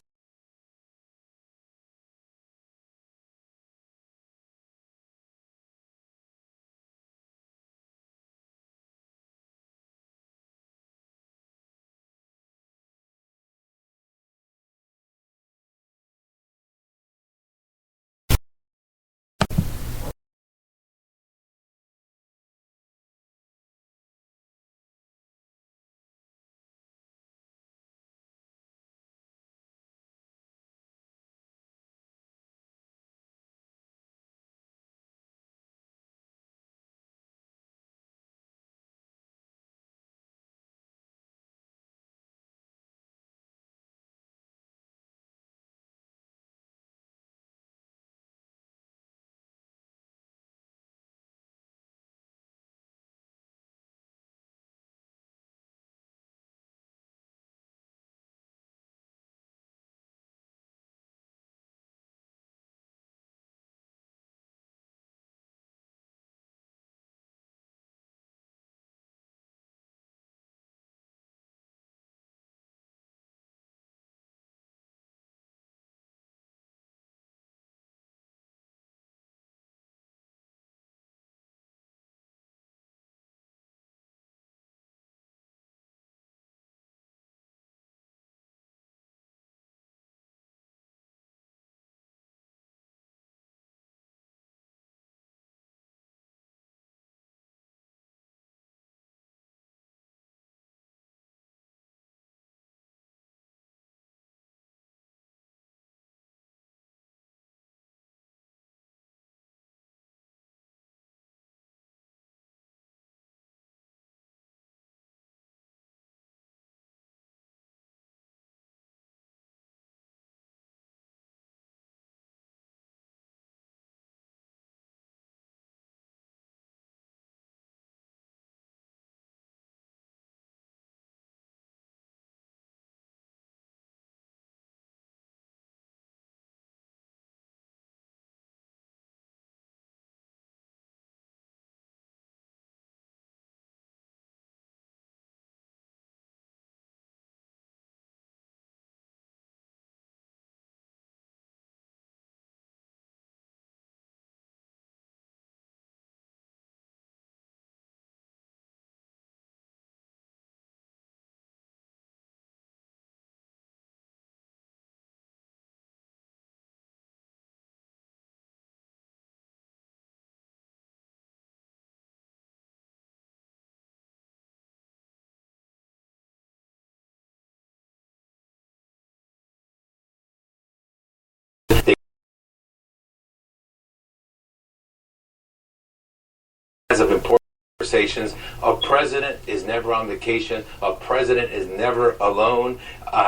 conversations. A president is never on vacation. A president is never alone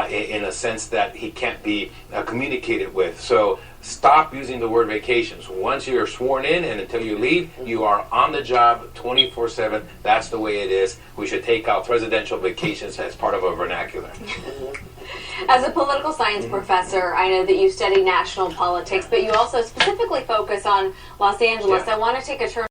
in a sense that he can't be communicated with. So stop using the word vacations. Once you're sworn in and until you leave, you are on the job 24/7. That's the way it is. We should take out presidential vacations as part of a vernacular. As a political science professor, I know that you study national politics, but you also specifically focus on Los Angeles. Yeah. I want to take a turn.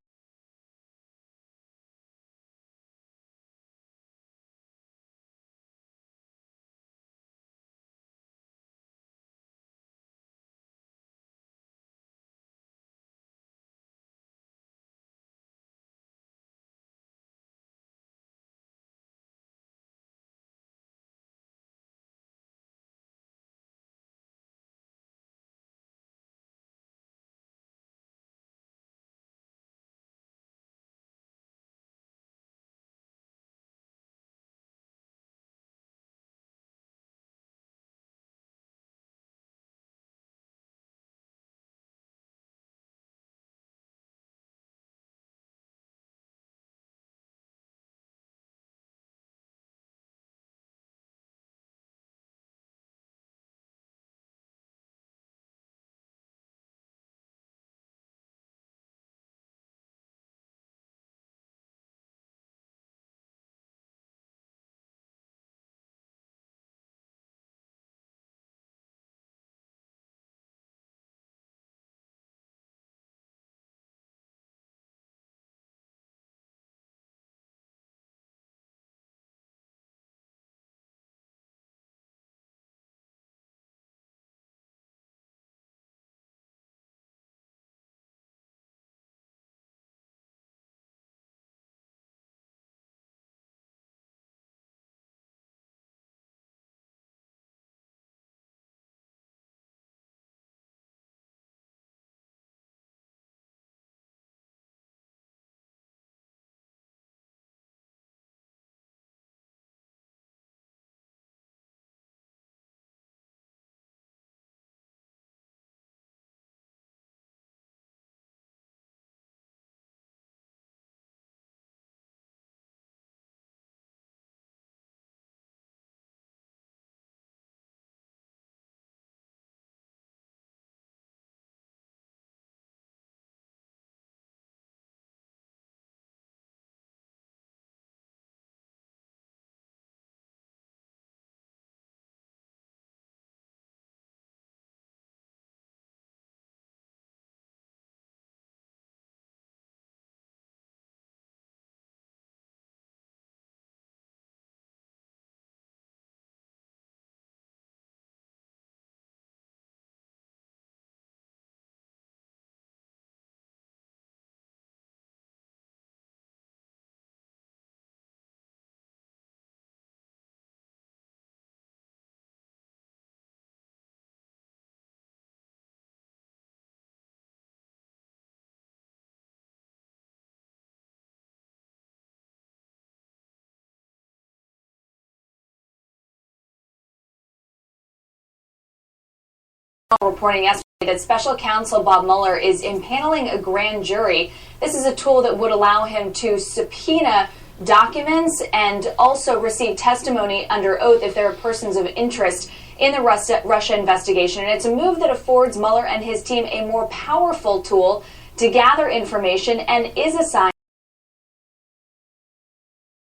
Reporting yesterday that Special Counsel Bob Mueller is impaneling a grand jury. This is a tool that would allow him to subpoena documents and also receive testimony under oath if there are persons of interest in the Russia investigation. And it's a move that affords Mueller and his team a more powerful tool to gather information and is assigned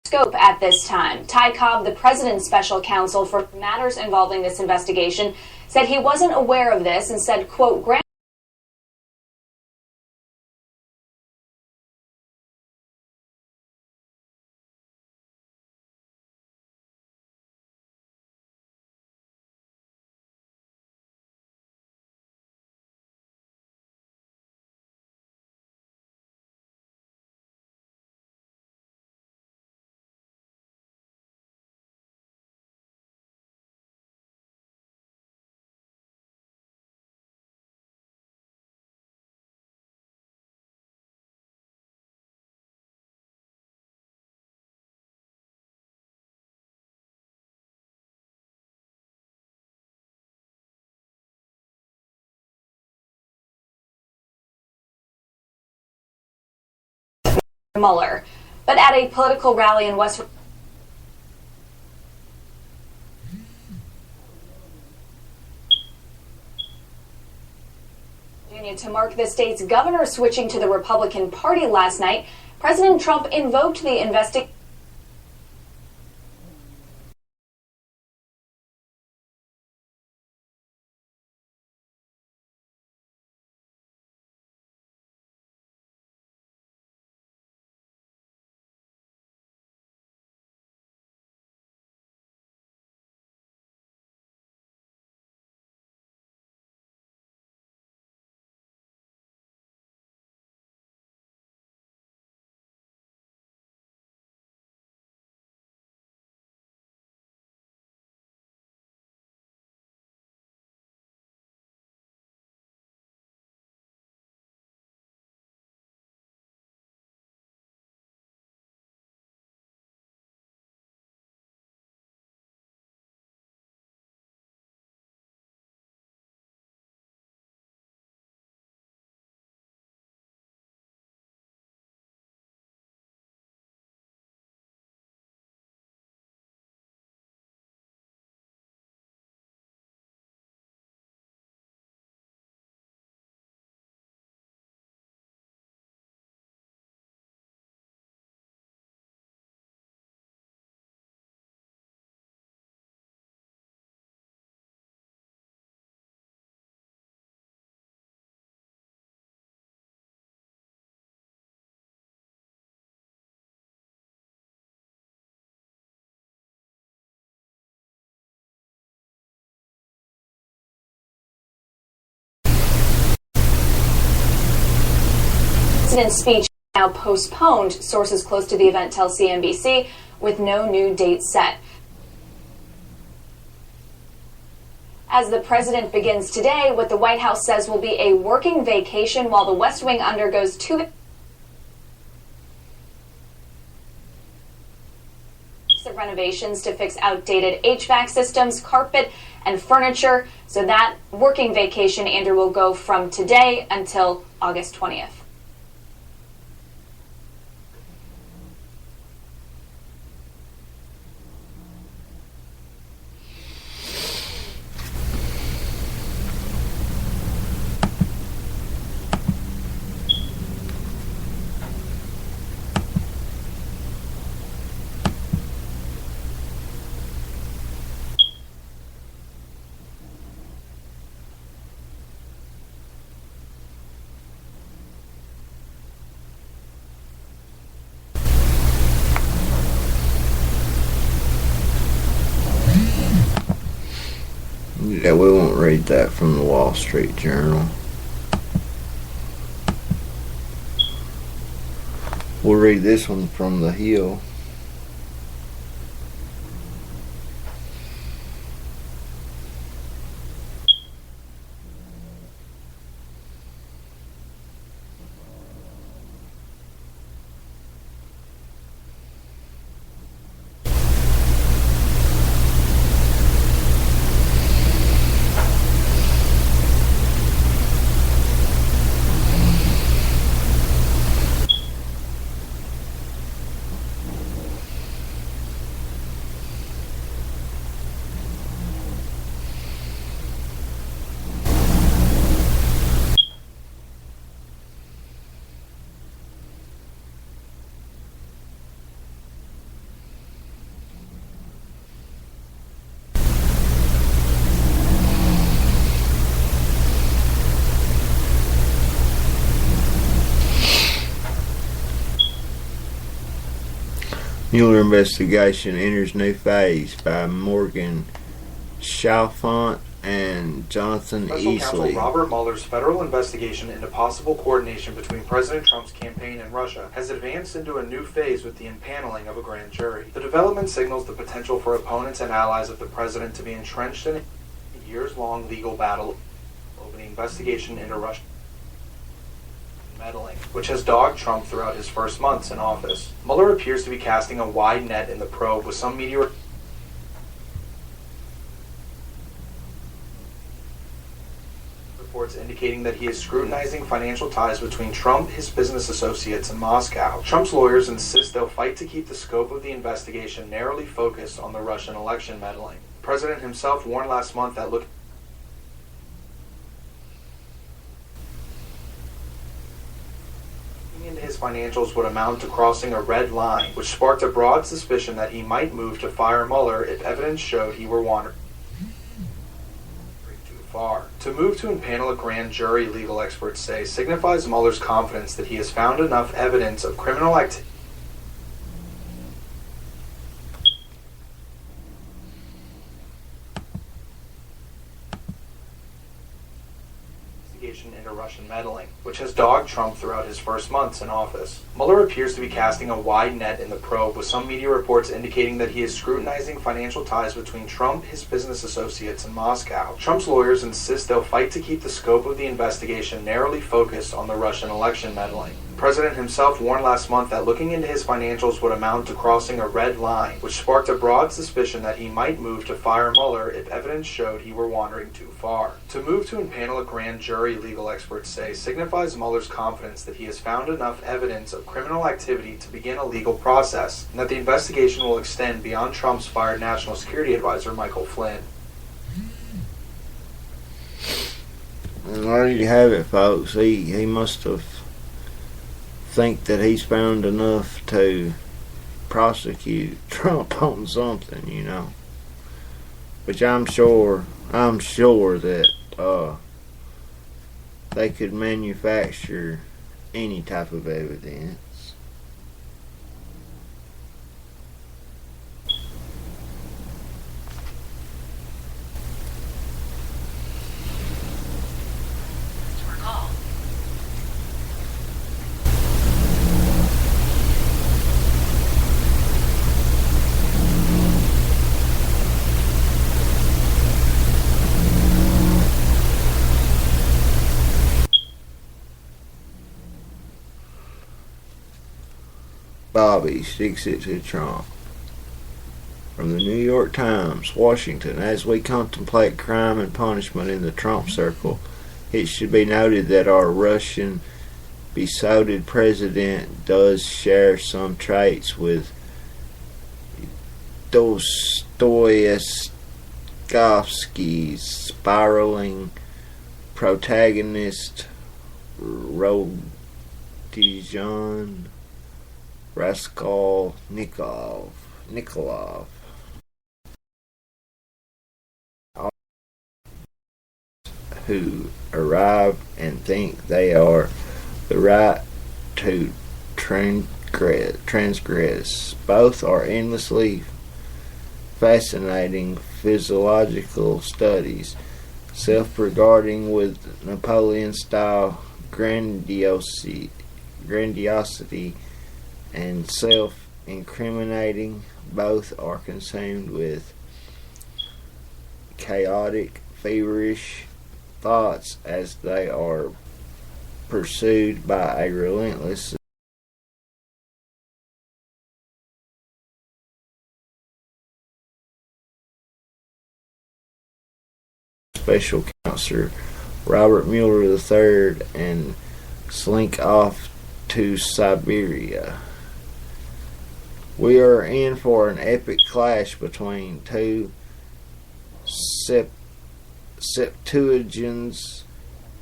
scope at this time. Ty Cobb, the president's special counsel for matters involving this investigation, said he wasn't aware of this and said, quote, Mueller. But at a political rally in West Virginia to mark the state's governor switching to the Republican Party last night, President Trump invoked the investigation President's speech now postponed, sources close to the event tell CNBC, with no new date set. As the president begins today, what the White House says will be a working vacation while the West Wing undergoes two of renovations to fix outdated HVAC systems, carpet, and furniture. So that working vacation, Andrew, will go from today until August 20th. Yeah, we won't read that from the Wall Street Journal. We'll read this one from The Hill. Mueller investigation enters new phase by Morgan Chalfant and Jonathan Special Easley. Counsel Robert Mueller's federal investigation into possible coordination between President Trump's campaign and Russia has advanced into a new phase with the impaneling of a grand jury. The development signals the potential for opponents and allies of the president to be entrenched in a years-long legal battle over the investigation into Russian meddling, which has dogged Trump throughout his first months in office. Mueller appears to be casting a wide net in the probe, with some media reports reports indicating that he is scrutinizing financial ties between Trump, his business associates, and Moscow. Trump's lawyers insist they'll fight to keep the scope of the investigation narrowly focused on the Russian election meddling. The president himself warned last month that looking into his financials would amount to crossing a red line, which sparked a broad suspicion that he might move to fire Mueller if evidence showed he were wandering too far. To move to impanel a grand jury, legal experts say, signifies Mueller's confidence that he has found enough evidence of criminal activity into Russian meddling, which has dogged Trump throughout his first months in office. Mueller appears to be casting a wide net in the probe, with some media reports indicating that he is scrutinizing financial ties between Trump, his business associates, and Moscow. Trump's lawyers insist they'll fight to keep the scope of the investigation narrowly focused on the Russian election meddling. The president himself warned last month that looking into his financials would amount to crossing a red line, which sparked a broad suspicion that he might move to fire Mueller if evidence showed he were wandering too far. To move to impanel a grand jury, legal experts say, signifies Mueller's confidence that he has found enough evidence of criminal activity to begin a legal process, and that the investigation will extend beyond Trump's fired National Security Advisor Michael Flynn. And there you have it, folks. He must have think that he's found enough to prosecute Trump on something, you know. Which I'm sure that they could manufacture any type of evidence. Bobby sticks it to Trump. From the New York Times, Washington, as we contemplate crime and punishment in the Trump circle, it should be noted that our Russian besotted president does share some traits with Dostoevsky's spiraling protagonist Rodion Raskolnikov, who arrive and think they are the right to transgress. Both are endlessly fascinating physiological studies, self-regarding with Napoleon-style grandiosity and self-incriminating. Both are consumed with chaotic, feverish thoughts as they are pursued by a relentless special counselor Robert Mueller III and slink off to Siberia. We are in for an epic clash between two Septuagenarians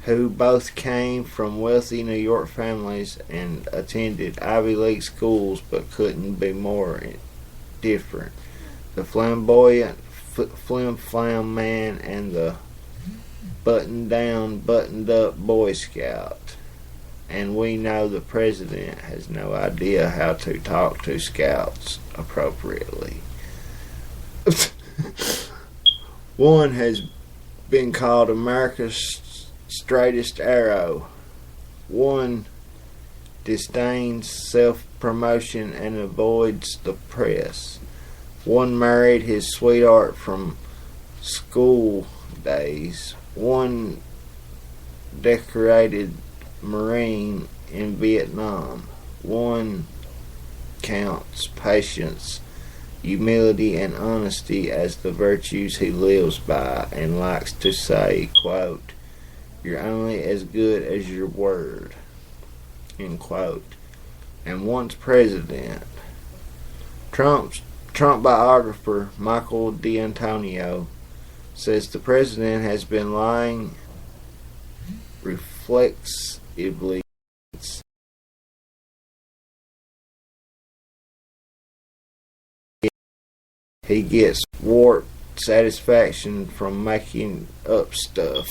who both came from wealthy New York families and attended Ivy League schools but couldn't be more different. The flamboyant flim-flam man and the buttoned-down, buttoned-up Boy Scout. And we know the president has no idea how to talk to scouts appropriately. One has been called America's straightest arrow. One disdains self-promotion and avoids the press. One married his sweetheart from school days. One decorated Marine in Vietnam. One counts patience, humility, and honesty as the virtues he lives by and likes to say, quote, You're only as good as your word. End quote. And once president, Trump biographer Michael D'Antonio says the president has been lying reflexively. He gets warped satisfaction from making up stuff.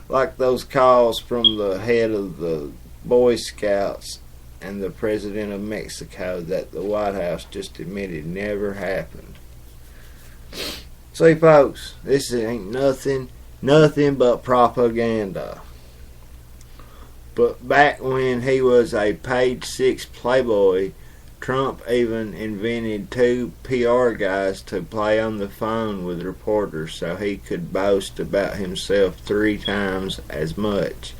Like those calls from the head of the Boy Scouts and the President of Mexico that the White House just admitted never happened. See, folks, this ain't nothing but propaganda. But back when he was a page 6 playboy, Trump even invented 2 PR guys to play on the phone with reporters so he could boast about himself 3 times as much,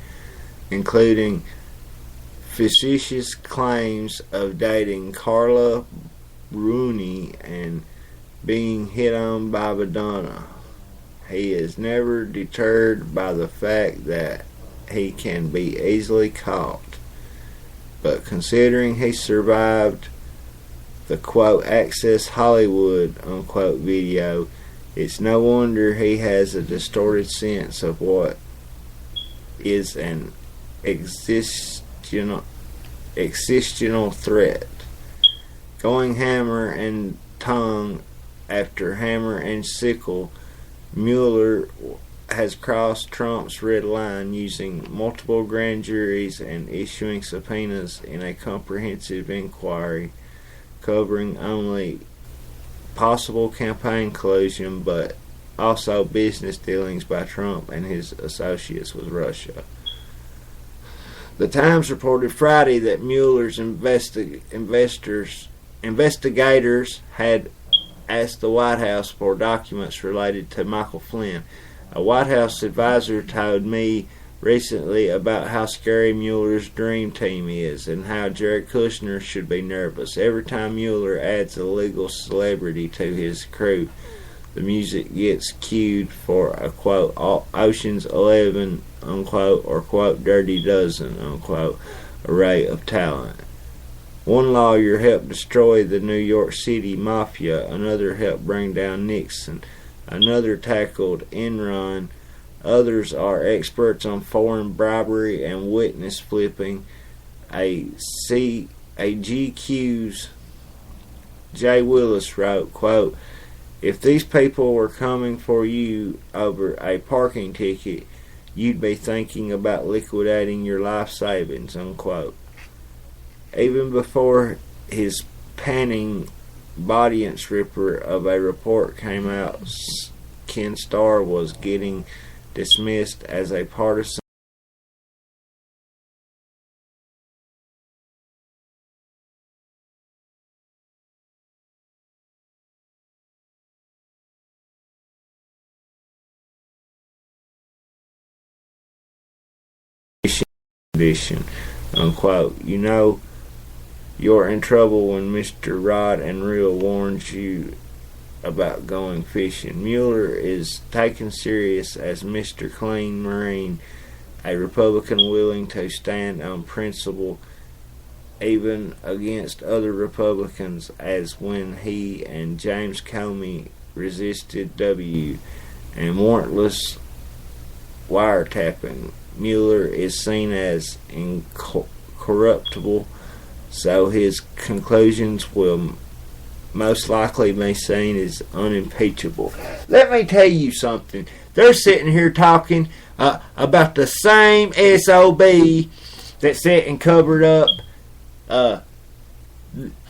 including facetious claims of dating Carla Bruni and being hit on by Madonna. He is never deterred by the fact that he can be easily caught. But considering he survived the quote Access Hollywood unquote video, it's no wonder he has a distorted sense of what is an existential threat. Going hammer and tongue after hammer and sickle, Mueller has crossed Trump's red line using multiple grand juries and issuing subpoenas in a comprehensive inquiry covering only possible campaign collusion but also business dealings by Trump and his associates with Russia. The Times reported Friday that Mueller's investigators had asked the White House for documents related to Michael Flynn. A White House advisor told me recently about how scary Mueller's dream team is and how Jared Kushner should be nervous. Every time Mueller adds a legal celebrity to his crew, the music gets cued for a quote Ocean's 11 unquote or quote Dirty Dozen unquote array of talent. One lawyer helped destroy the New York City Mafia, another helped bring down Nixon, another tackled Enron, others are experts on foreign bribery and witness flipping. A GQ's Jay Willis wrote, quote, if these people were coming for you over a parking ticket, you'd be thinking about liquidating your life savings, unquote. Even before his panning audience ripper of a report came out, Ken Starr was getting dismissed as a partisan condition, unquote. You know you're in trouble when Mr. Rod and Reel warns you about going fishing. Mueller is taken serious as Mr. Clean Marine, a Republican willing to stand on principle even against other Republicans, as when he and James Comey resisted W and warrantless wiretapping. Mueller is seen as incorruptible, so his conclusions will most likely be seen as unimpeachable. Let me tell you something. They're sitting here talking about the same SOB that sat and covered up the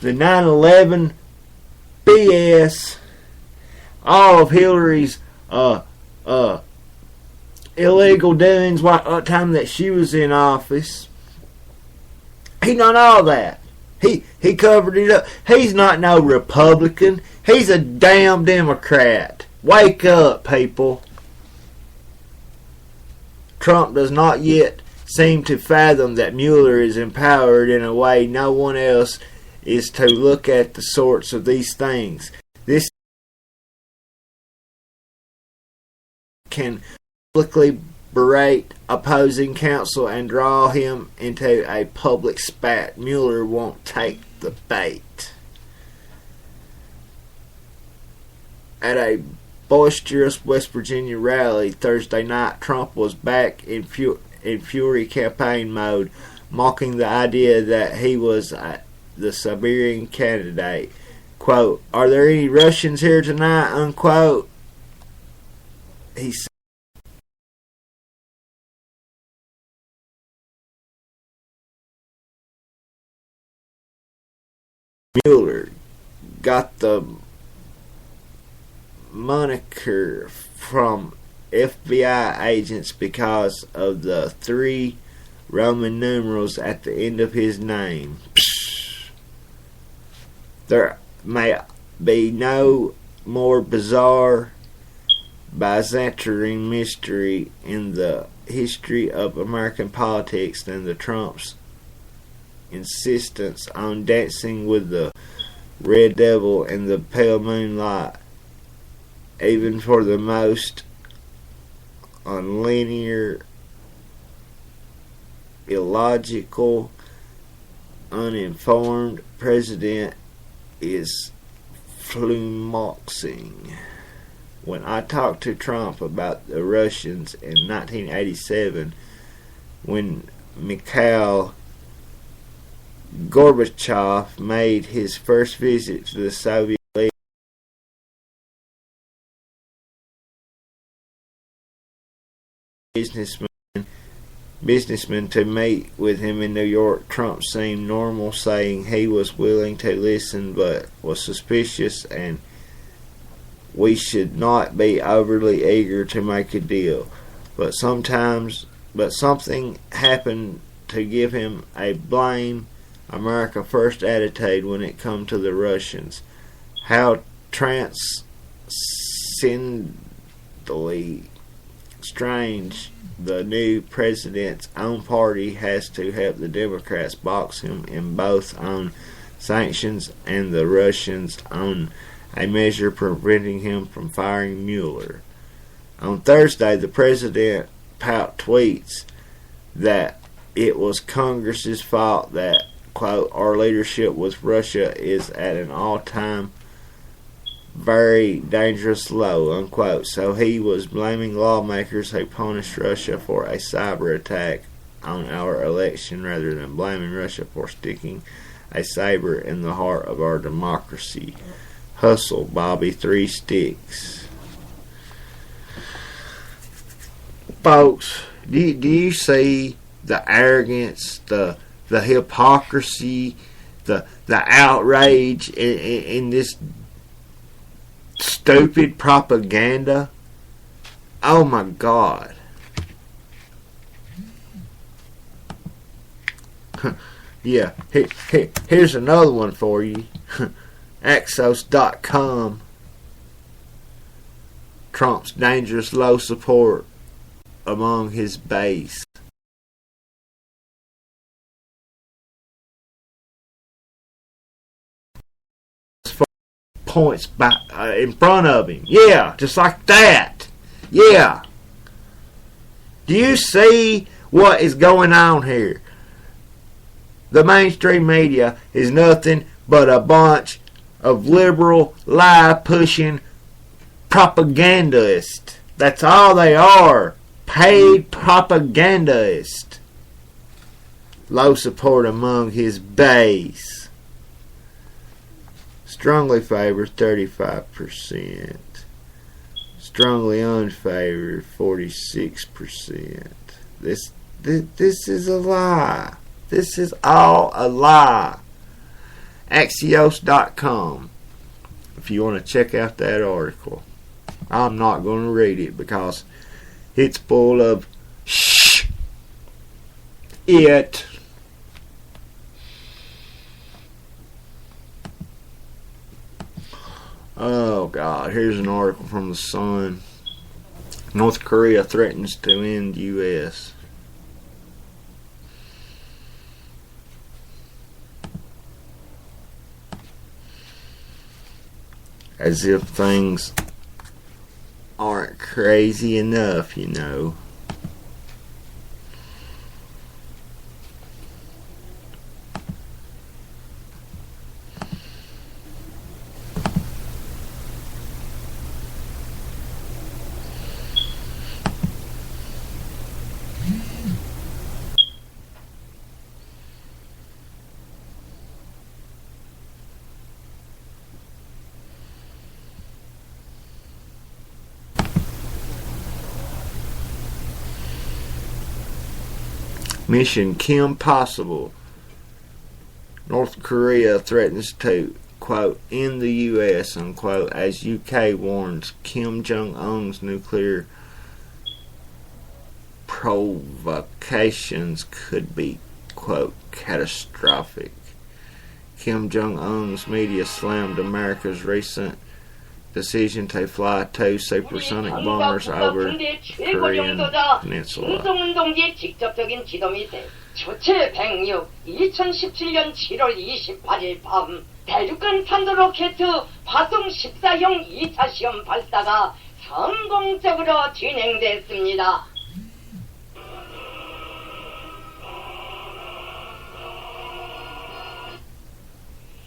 9/11 BS, all of Hillary's illegal doings what time that she was in office. He done all that. He covered it up. He's not no Republican. He's a damn Democrat. Wake up, people. Trump does not yet seem to fathom that Mueller is empowered in a way no one else is to look at the sorts of these things. This can publicly berate opposing counsel and draw him into a public spat. Mueller won't take the bait. At a boisterous West Virginia rally Thursday night, Trump was back in fury campaign mode, mocking the idea that he was the Siberian candidate. Quote, "Are there any Russians here tonight?" Unquote. He said. Mueller got the moniker from FBI agents because of the 3 Roman numerals at the end of his name. There may be no more bizarre Byzantine mystery in the history of American politics than the Trump's insistence on dancing with the Red Devil in the pale moonlight, even for the most unlinear, illogical, uninformed president is flummoxing. When I talked to Trump about the Russians in 1987, when Mikhail Gorbachev made his first visit to the Soviet League, businessman to meet with him in New York, Trump seemed normal, saying he was willing to listen but was suspicious and we should not be overly eager to make a deal. But something happened to give him a blame America first attitude when it come to the Russians. How transcendently strange the new president's own party has to help the Democrats box him in both on sanctions and the Russians on a measure preventing him from firing Mueller. On Thursday, the president put tweets that it was Congress's fault that, quote, our leadership with Russia is at an all-time very dangerous low, unquote. So he was blaming lawmakers who punished Russia for a cyber attack on our election rather than blaming Russia for sticking a saber in the heart of our democracy. Hustle, Bobby, 3 sticks. Folks, do you see the arrogance, the hypocrisy, the outrage in this stupid propaganda? Oh my God. Yeah, here's another one for you. Axios.com. Trump's dangerous low support among his base. Points back in front of him. Yeah, just like that. Yeah. Do you see what is going on here? The mainstream media is nothing but a bunch of liberal, lie-pushing propagandists. That's all they are. Paid propagandists. Low support among his base. Strongly favored 35%. Strongly unfavored 46%. This is a lie. This is all a lie. Axios.com. If you want to check out that article. I'm not going to read it because it's full of it. Oh God, here's an article from the Sun. North Korea threatens to end U.S. As if things aren't crazy enough, you know. Mission Kim Possible. North Korea threatens to, quote, end the U.S., unquote, as UK warns Kim Jong-un's nuclear provocations could be, quote, catastrophic. Kim Jong-un's media slammed America's recent decision to fly two supersonic bombers over the Korean Peninsula. 주체 106 2017년 7월 28일 밤 대륙간 탄도 로켓 화성 14형 2차 시험 발사가 성공적으로 진행됐습니다.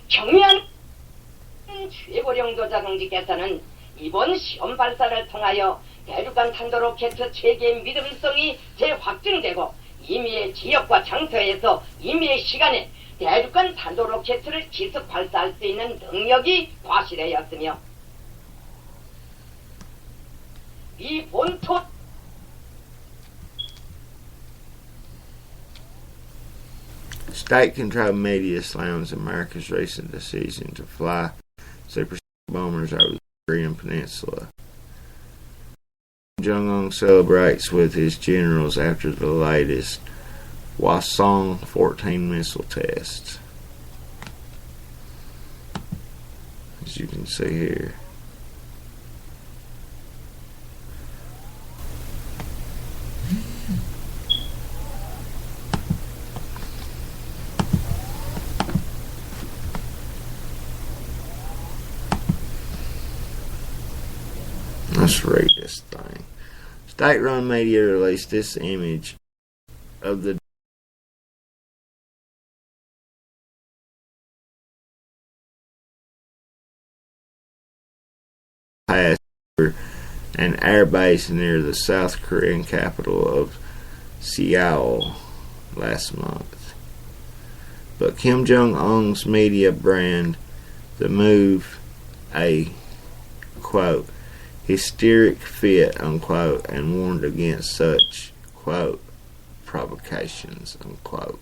경미한 최고령도 자동지께서는 이번 시험 발사를 통하여 대륙간 탄도 로켓 체계의 믿음성이 재확증되고 임의의 지역과 장소에서 임의의 시간에 대륙간 탄도 로켓을 지속 발사할 수 있는 능력이 과시되었으며 이 본토 State-controlled media slams America's recent decision to fly supersonic bombers over the Korean Peninsula. Kim Jong-un celebrates with his generals after the latest Hwasong 14 missile tests. As you can see here. Let's read this thing. State-run media released this image of the pass over an airbase near the South Korean capital of Seoul last month. But Kim Jong-un's media brand the move a, quote, hysteric fit, unquote, and warned against such, quote, provocations, unquote.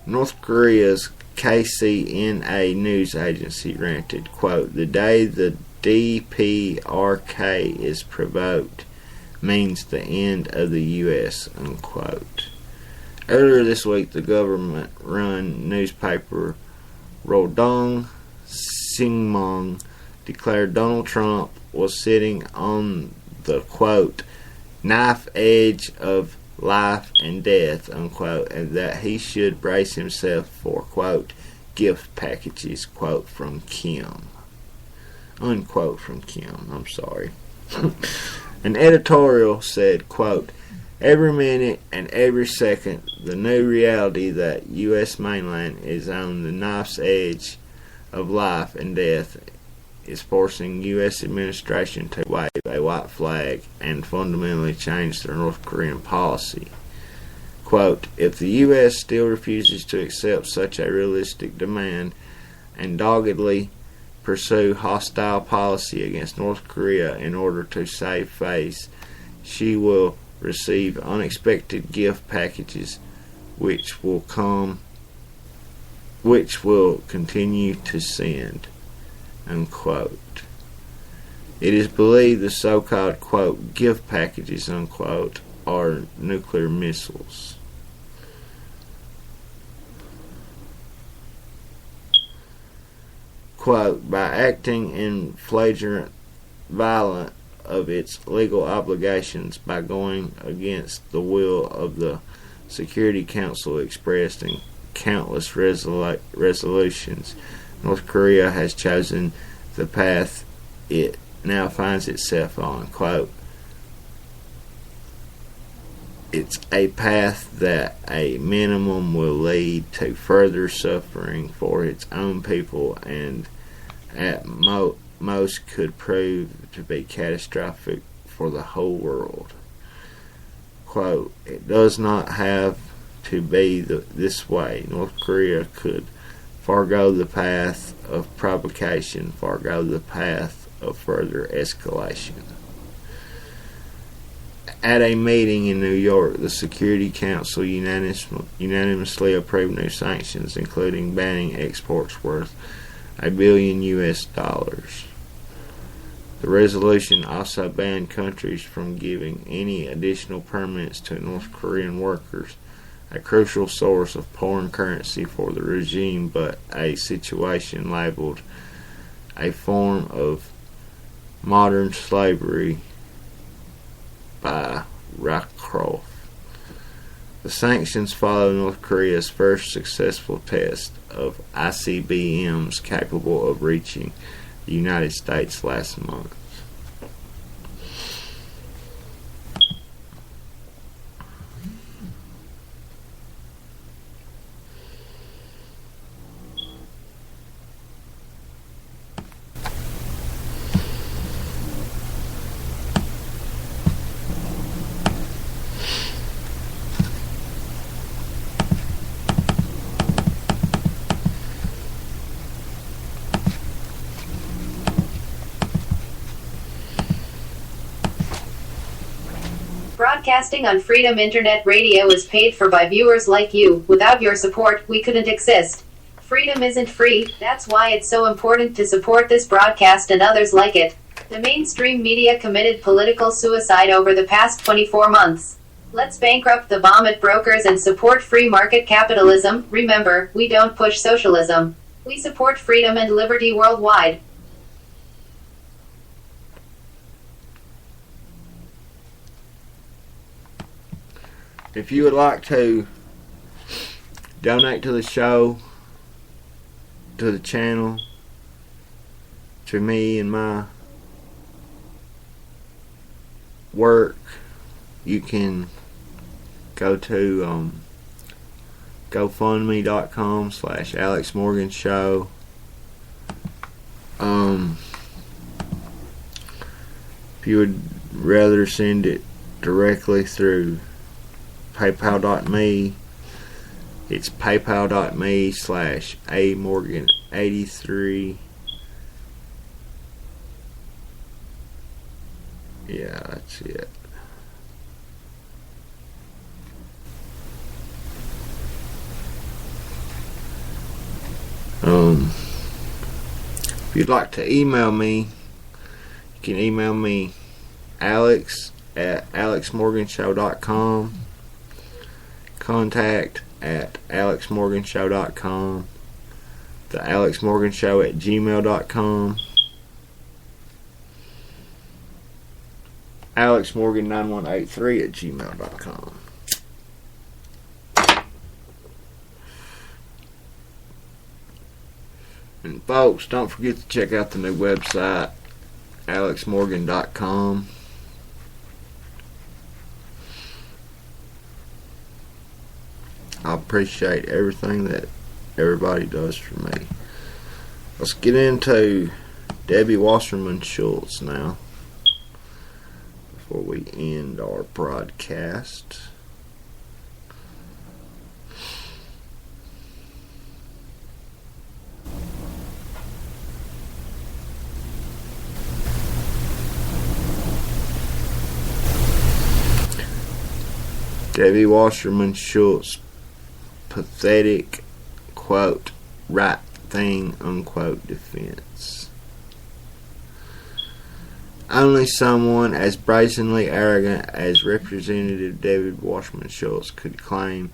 North Korea's KCNA news agency ranted, quote, the day the DPRK is provoked means the end of the U.S., unquote. Earlier this week, the government-run newspaper Rodong Singmong declared Donald Trump was sitting on the, quote, knife edge of life and death, unquote, and that he should brace himself for, quote, gift packages, quote, from Kim. Unquote, from Kim. I'm sorry. An editorial said, quote, every minute and every second, the new reality that U.S. mainland is on the knife's edge of life and death is forcing U.S. administration to wave a white flag and fundamentally change their North Korean policy. Quote, if the U.S. still refuses to accept such a realistic demand and doggedly pursue hostile policy against North Korea in order to save face, she will receive unexpected gift packages which will continue to send, unquote. It is believed the so-called, quote, gift packages, unquote, are nuclear missiles. Quote, by acting in flagrant violence of its legal obligations by going against the will of the Security Council expressed in countless resolutions, North Korea has chosen the path it now finds itself on. Quote, it's a path that a minimum will lead to further suffering for its own people and at most could prove to be catastrophic for the whole world. Quote, it does not have to be this way. North Korea could forego the path of provocation, forego the path of further escalation. At a meeting in New York, the Security Council unanimously approved new sanctions, including banning exports worth $1 billion. The resolution also banned countries from giving any additional permits to North Korean workers, a crucial source of foreign currency for the regime, but a situation labeled a form of modern slavery by Rycroft. The sanctions follow North Korea's first successful test of ICBMs capable of reaching the United States last month. Broadcasting on Freedom Internet Radio is paid for by viewers like you. Without your support, we couldn't exist. Freedom isn't free, that's why it's so important to support this broadcast and others like it. The mainstream media committed political suicide over the past 24 months. Let's bankrupt the vomit brokers and support free market capitalism. Remember, we don't push socialism. We support freedom and liberty worldwide. If you would like to donate to the show, to the channel, to me and my work, you can go to GoFundMe.com/AlexMorganShow. If you would rather send it directly through PayPal.me, it's PayPal.me/AMorgan83. Yeah, that's it. If you'd like to email me, you can email me alex@alexmorganshow.com, contact@alexmorganshow.com, the alexmorganshow@gmail.com, alexmorgan9183@gmail.com. And folks, don't forget to check out the new website, alexmorgan.com. I appreciate everything that everybody does for me. Let's get into Debbie Wasserman Shultz now, before we end our broadcast. Debbie Wasserman Shultz pathetic, quote, right thing, unquote, defense. Only someone as brazenly arrogant as Representative Debbie Wasserman Shultz could claim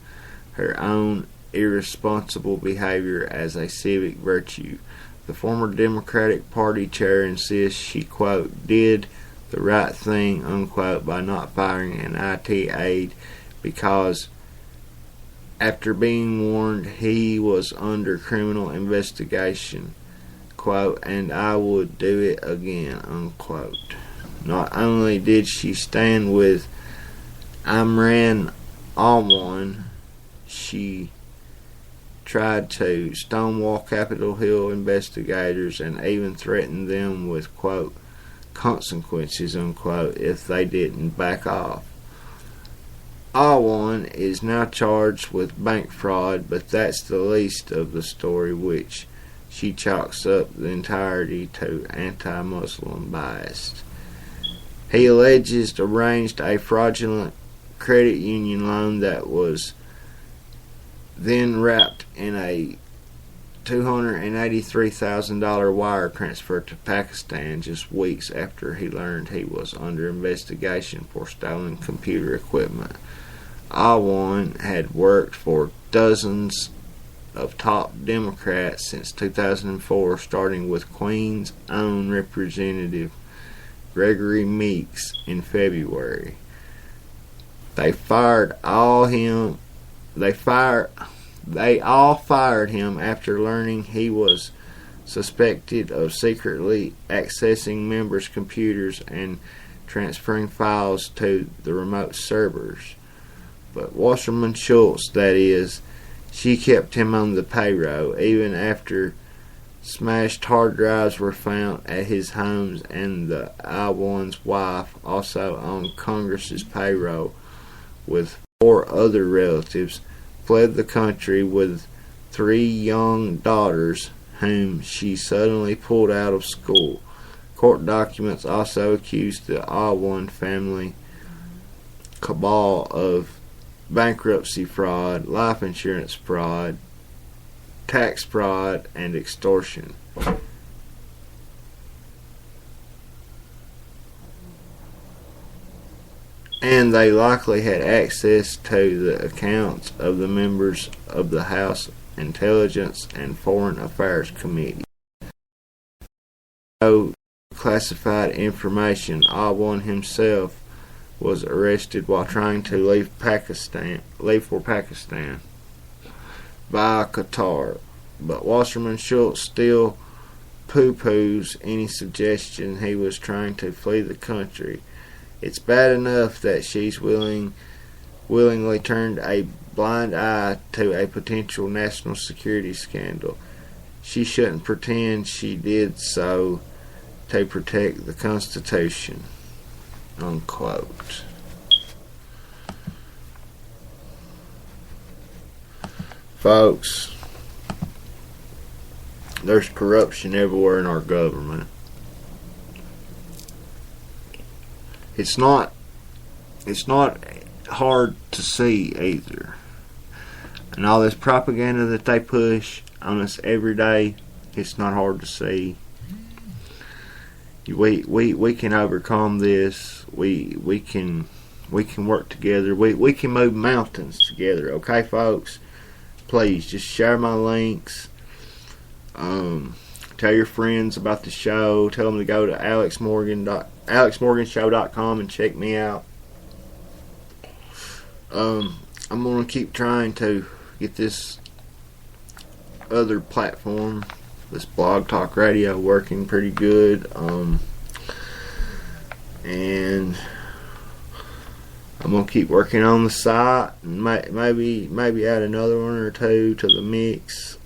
her own irresponsible behavior as a civic virtue. The former Democratic Party chair insists she, quote, did the right thing, unquote, by not firing an IT aide because after being warned he was under criminal investigation, quote, and I would do it again, unquote. Not only did she stand with Imran Alwan, she tried to stonewall Capitol Hill investigators and even threatened them with, quote, consequences, unquote, if they didn't back off. Alwan is now charged with bank fraud, but that's the least of the story, which she chalks up the entirety to anti-Muslim bias. He alleges arranged a fraudulent credit union loan that was then wrapped in a $283,000 wire transfer to Pakistan just weeks after he learned he was under investigation for stolen computer equipment. Awan had worked for dozens of top Democrats since 2004, starting with Queen's own Representative Gregory Meeks in February. They all fired him after learning he was suspected of secretly accessing members' computers and transferring files to the remote servers. But Wasserman Shultz, that is, she kept him on the payroll even after smashed hard drives were found at his homes, and the Awan's wife, also on Congress's payroll with 4 other relatives, fled the country with 3 young daughters whom she suddenly pulled out of school. Court documents also accused the Awan family cabal of bankruptcy fraud, life insurance fraud, tax fraud, and extortion. And they likely had access to the accounts of the members of the House Intelligence and Foreign Affairs Committee. So, classified information, Awan himself was arrested while trying to leave for Pakistan via Qatar. But Wasserman Shultz still poo-poos any suggestion he was trying to flee the country. It's bad enough that she's willingly turned a blind eye to a potential national security scandal. She shouldn't pretend she did so to protect the Constitution. Unquote. Folks, there's corruption everywhere in our government. It's not hard to see either. And all this propaganda that they push on us every day, it's not hard to see. We can overcome this. We can work together. We can move mountains together. Okay, folks? Please just share my links. Tell your friends about the show. Tell them to go to alexmorganshow.com and check me out. I'm gonna keep trying to get this other platform, this Blog Talk Radio, working pretty good. And I'm gonna keep working on the site, and maybe add another one or two to the mix.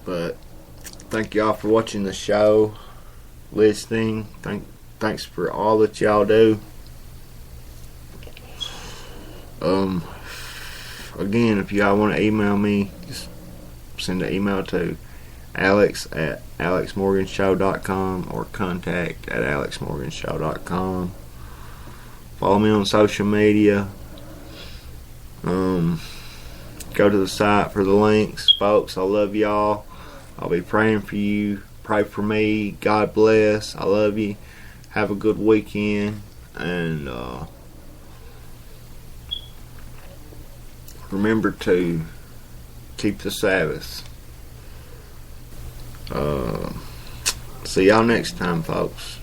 But thank y'all for watching the show, listening. Thanks for all that y'all do. Again, if y'all want to email me, just send an email to alex@alexmorganshow.com or contact@alexmorganshow.com. Follow me on social media. Go to the site for the links. Folks, I love y'all. I'll be praying for you. Pray for me. God bless. I love you. Have a good weekend. And remember to keep the Sabbath. See y'all next time, folks.